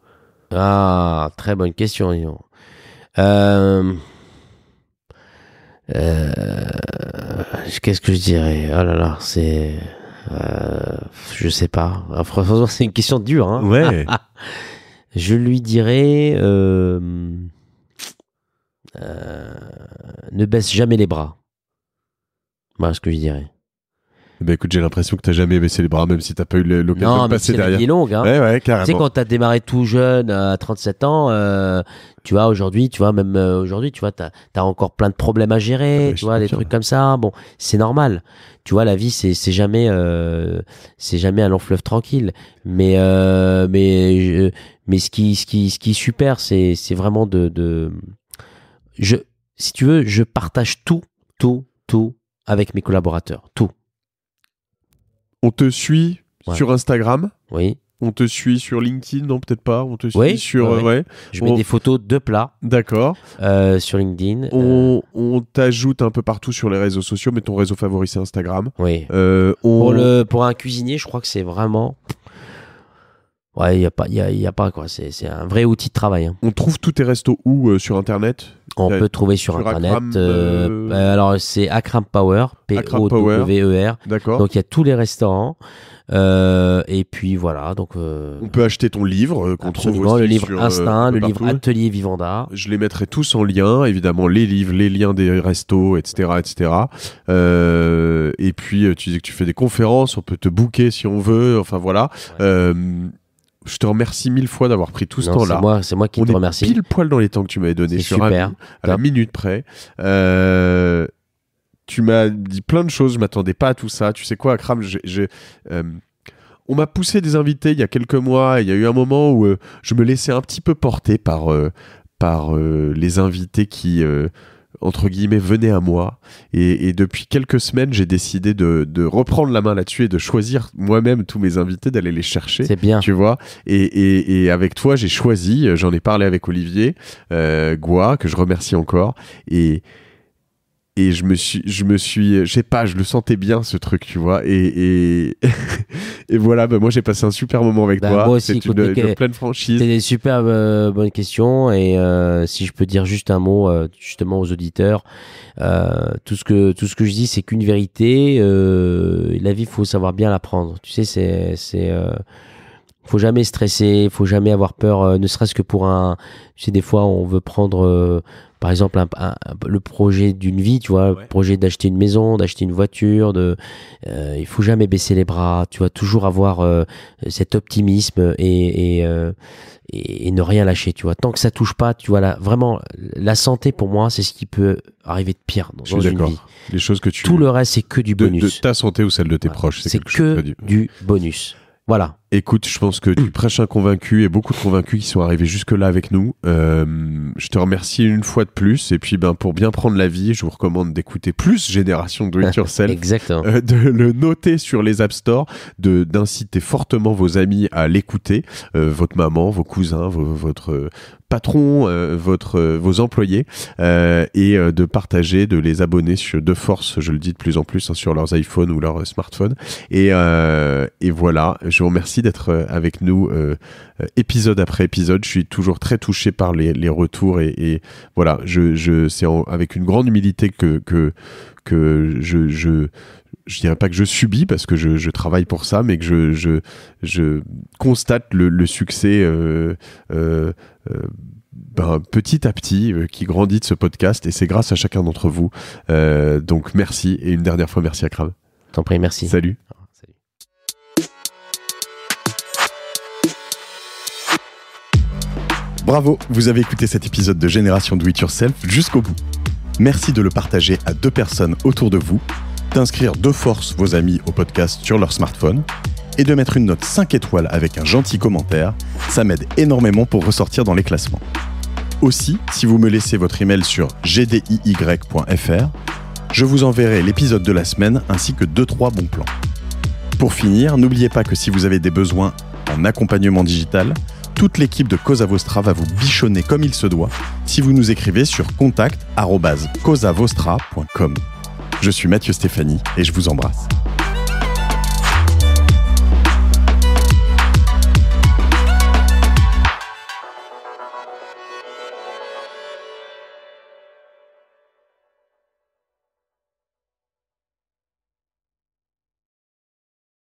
Ah, très bonne question. Qu'est-ce que je dirais? Oh là là, c'est... je sais pas. Franchement, c'est une question dure. Hein. Ouais. Je lui dirais... ne baisse jamais les bras. Voilà ce que je dirais. Bah écoute, j'ai l'impression que t'as jamais baissé les bras, même si t'as pas eu l'occasion de passer derrière. Non, mais c'est longue, hein. Ouais, carrément. Tu sais, quand t'as démarré tout jeune, à 37 ans, tu vois, aujourd'hui, tu vois, même aujourd'hui, tu vois, t'as encore plein de problèmes à gérer, tu vois, des trucs comme ça. Bon, c'est normal. Tu vois, la vie, c'est jamais un long fleuve tranquille. Mais ce qui est super, c'est vraiment si tu veux, je partage tout avec mes collaborateurs. Tout. On te suit sur Instagram. Oui. On te suit sur LinkedIn, non, peut-être pas. On te suit sur... Je mets des photos de plats. D'accord. Sur LinkedIn. On t'ajoute un peu partout sur les réseaux sociaux, mais ton réseau favori, c'est Instagram. Oui. Pour un cuisinier, je crois que c'est vraiment... Ouais, il y a pas quoi. C'est un vrai outil de travail. Hein. On trouve tous tes restos où sur Internet? On peut trouver sur Internet. Akram, alors, c'est Akram Power, P-O-W-E-R. D'accord. Donc, il y a tous les restaurants. Et puis, voilà. Donc, on peut acheter ton livre qu'on trouve aussi le livre sur, Instinct, le livre Atelier Vivanda. Je les mettrai tous en lien, évidemment, les livres, les liens des restos, etc. Et puis, tu disais que tu fais des conférences, on peut te booker si on veut. Enfin, voilà. Ouais. Je te remercie 1000 fois d'avoir pris tout ce temps-là. C'est moi qui te remercie. Pile poil dans les temps que tu m'avais donné. C'est super. À la minute près. Tu m'as dit plein de choses. Je m'attendais pas à tout ça. Tu sais quoi, Akram, on m'a poussé des invités il y a quelques mois. Il y a eu un moment où je me laissais un petit peu porter par les invités qui, entre guillemets, venaient à moi. Et depuis quelques semaines, j'ai décidé de reprendre la main là-dessus et de choisir moi-même tous mes invités, d'aller les chercher. C'est bien. Tu vois. Et avec toi, j'ai choisi, j'en ai parlé avec Olivier Goua, que je remercie encore. Et je me suis, je sais pas, je le sentais bien ce truc, tu vois. Et voilà, moi j'ai passé un super moment avec toi. Moi aussi, c'est une pleine franchise. C'est des super bonnes questions. Et si je peux dire juste un mot justement aux auditeurs, tout ce que je dis, c'est qu'une vérité. La vie, faut savoir bien la prendre. Tu sais, faut jamais stresser, faut jamais avoir peur, ne serait-ce que pour tu sais, des fois, on veut prendre, par exemple, le projet d'une vie, tu vois, le projet d'acheter une maison, d'acheter une voiture, il faut jamais baisser les bras, tu vois, toujours avoir cet optimisme et ne rien lâcher, tu vois. Tant que ça touche pas, tu vois, vraiment, la santé, pour moi, c'est ce qui peut arriver de pire dans une vie. Les choses que tu... Tout le reste, c'est que du bonus. De ta santé ou celle de tes proches, c'est que du bonus. Voilà. Écoute, je pense que tu prêches un convaincu et beaucoup de convaincus qui sont arrivés jusque-là avec nous. Je te remercie une fois de plus. Et puis, pour bien prendre la vie, je vous recommande d'écouter plus Génération Do It Yourself. Exactement. De le noter sur les App Store, d'inciter fortement vos amis à l'écouter, votre maman, vos cousins, votre patron, vos employés, et de partager, de les abonner de force, je le dis de plus en plus, sur leurs iPhones ou leurs smartphones. Et voilà, je vous remercie d'être avec nous épisode après épisode. Je suis toujours très touché par les retours et voilà, c'est avec une grande humilité que je dirais pas que je subis parce que je travaille pour ça, mais que je constate le succès petit à petit qui grandit de ce podcast, et c'est grâce à chacun d'entre vous. Donc merci, et une dernière fois merci Akram. T'en prie, merci. Salut. Bravo, vous avez écouté cet épisode de Génération Do It Yourself jusqu'au bout. Merci de le partager à 2 personnes autour de vous, d'inscrire de force vos amis au podcast sur leur smartphone et de mettre une note 5 étoiles avec un gentil commentaire. Ça m'aide énormément pour ressortir dans les classements. Aussi, si vous me laissez votre email sur gdiy.fr, je vous enverrai l'épisode de la semaine ainsi que 2-3 bons plans. Pour finir, n'oubliez pas que si vous avez des besoins en accompagnement digital, toute l'équipe de Cosa Vostra va vous bichonner comme il se doit si vous nous écrivez sur contact@cosavostra.com. Je suis Mathieu Stéphanie et je vous embrasse.